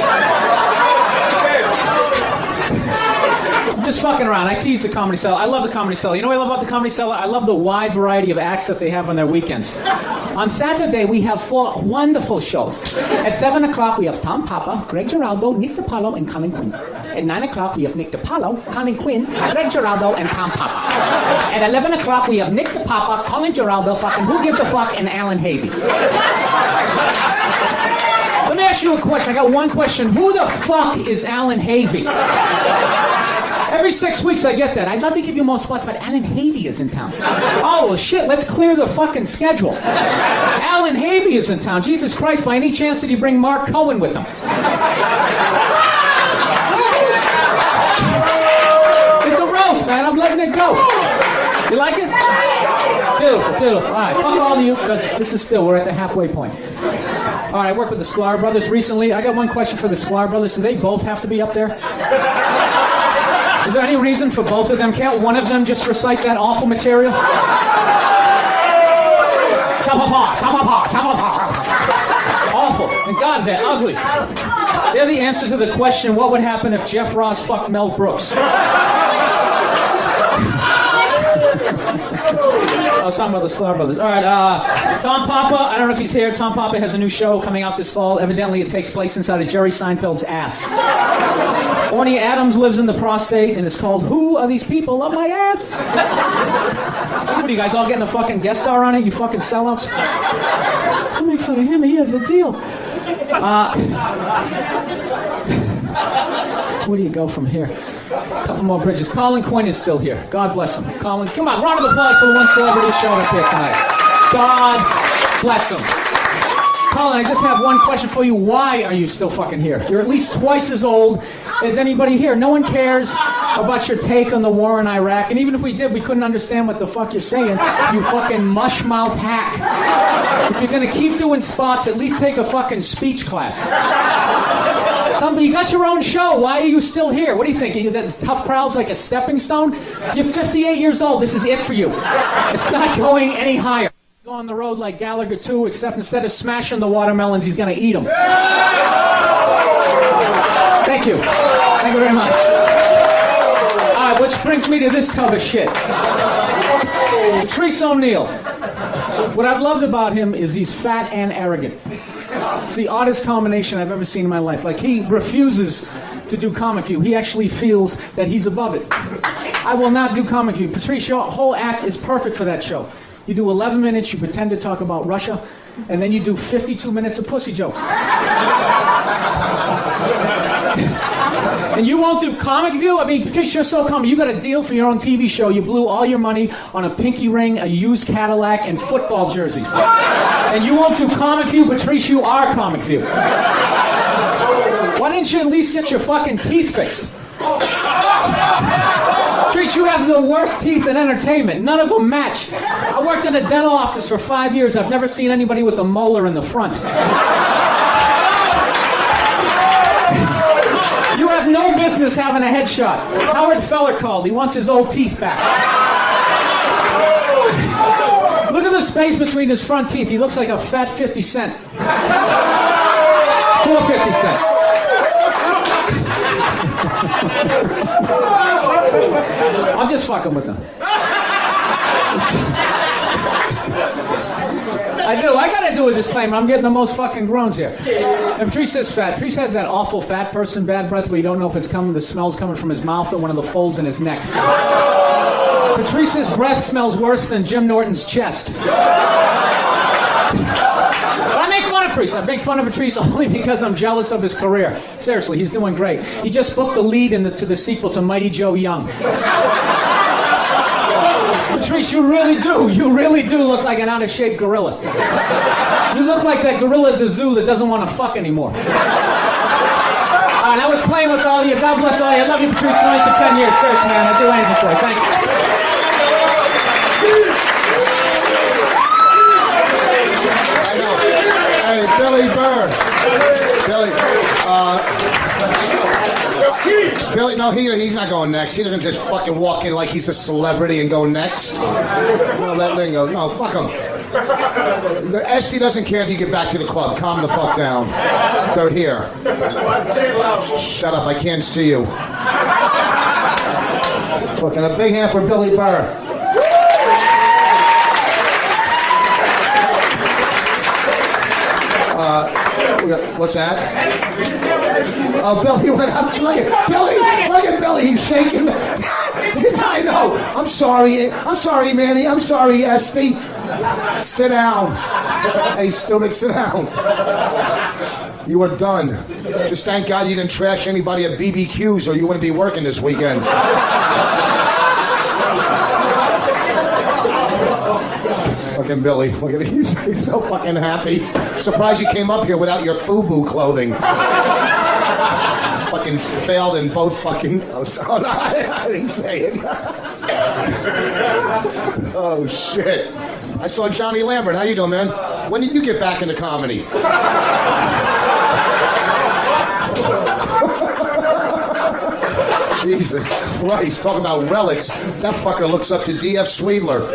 Just fucking around. I tease the Comedy Cellar. I love the Comedy Cellar. You know what I love about the Comedy Cellar? I love the wide variety of acts that they have on their weekends. On Saturday, we have 4 wonderful shows. At 7 o'clock, we have Tom Papa, Greg Giraldo, Nick DiPaolo, and Colin Quinn. At 9 o'clock, we have Nick DiPaolo, Colin Quinn, Greg Giraldo, and Tom Papa. At 11 o'clock, we have Nick DiPapa, Colin Giraldo, fucking Who Gives a Fuck, and Alan Havey. Let me ask you a question. I got one question. Who the fuck is Alan Havey? Every 6 weeks I get that. I'd love to give you more spots, but Alan Havey is in town. Oh, well, shit, let's clear the fucking schedule. Alan Havey is in town. Jesus Christ, by any chance did he bring Mark Cohen with him? It's a roast, man. I'm letting it go. You like it? Beautiful, beautiful. All right, fuck all of you, because this is still, we're at the halfway point. All right, I worked with the Sklar brothers recently. I got one question for the Sklar brothers. Do they both have to be up there? Is there any reason for both of them? Can't one of them just recite that awful material? Awful. And God, they're ugly. They're the answer to the question, what would happen if Jeff Ross fucked Mel Brooks? I was talking about the Sklar brothers. All right, Tom Papa, I don't know if he's here. Tom Papa has a new show coming out this fall. Evidently, it takes place inside of Jerry Seinfeld's ass. Orny Adams lives in the prostate, and it's called Who Are These People Up My Ass? What are you guys all getting a fucking guest star on it, you fucking sellouts? Don't make fun of him, here's the deal. Where do you go from here? A couple more bridges. Colin Quinn is still here. God bless him. Colin, come on, round of applause for the one celebrity showing up here tonight. God bless him. Colin, I just have one question for you. Why are you still fucking here? You're at least twice as old as anybody here. No one cares about your take on the war in Iraq. And even if we did, we couldn't understand what the fuck you're saying. You fucking mush-mouth hack. If you're gonna keep doing spots, at least take a fucking speech class. Somebody, you got your own show. Why are you still here? What do you think? That tough crowd's like a stepping stone? You're 58 years old. This is it for you. It's not going any higher. Go on the road like Gallagher too, except instead of smashing the watermelons, he's going to eat them. Thank you. Thank you very much. All right, which brings me to this tub of shit. Patrice O'Neal. What I've loved about him is he's fat and arrogant. It's the oddest combination I've ever seen in my life. Like, he refuses to do Comic View. He actually feels that he's above it. I will not do Comic View. Patrice, your whole act is perfect for that show. You do 11 minutes, you pretend to talk about Russia, and then you do 52 minutes of pussy jokes. And you won't do Comic View? I mean, Patrice, you're so common. You got a deal for your own TV show. You blew all your money on a pinky ring, a used Cadillac, and football jerseys. And you won't do Comic View? Patrice, you are Comic View. Why didn't you at least get your fucking teeth fixed? Patrice, you have the worst teeth in entertainment. None of them match. I worked in a dental office for 5 years. I've never seen anybody with a molar in the front. You have no business having a headshot. Howard Feller called. He wants his old teeth back. Look at the space between his front teeth. He looks like a fat 50 Cent. Poor 50 Cent. I'm just fucking with him. I do. I gotta do a disclaimer. I'm getting the most fucking groans here. And Patrice is fat. Patrice has that awful fat person bad breath where you don't know if it's coming, the smell's coming from his mouth or one of the folds in his neck. Patrice's breath smells worse than Jim Norton's chest. But I make fun of Patrice. I make fun of Patrice only because I'm jealous of his career. Seriously, he's doing great. He just booked the lead to the sequel to Mighty Joe Young. Patrice, you really do look like an out-of-shape gorilla. You look like that gorilla at the zoo that doesn't want to fuck anymore. I was playing with all of you. God bless all of you. I love you, Patrice. I've known you for 10 years. Seriously, man. I'd do anything for you. Thank you. Hey, Billy Burr. Billy, no, he's not going next. He doesn't just fucking walk in like he's a celebrity and go next. No, let him go. No, fuck him. The ST doesn't care if you get back to the club. Calm the fuck down. They're here. Shut up, I can't see you. Fucking a big hand for Billy Burr. What's that? Oh, Billy went up. Look at Billy. He's shaking. I know. I'm sorry, Manny. I'm sorry, Esty. Sit down. Hey, stupid, sit down. You are done. Just thank God you didn't trash anybody at BBQs or you wouldn't be working this weekend. Fucking Billy. Look at him. He's so fucking happy. Surprised you came up here without your FUBU clothing. Fucking failed in both fucking... Oh, no, I didn't say it. Oh, shit. I saw Johnny Lambert. How you doing, man? When did you get back into comedy? Jesus Christ. Talking about relics. That fucker looks up to D.F. Sweedler.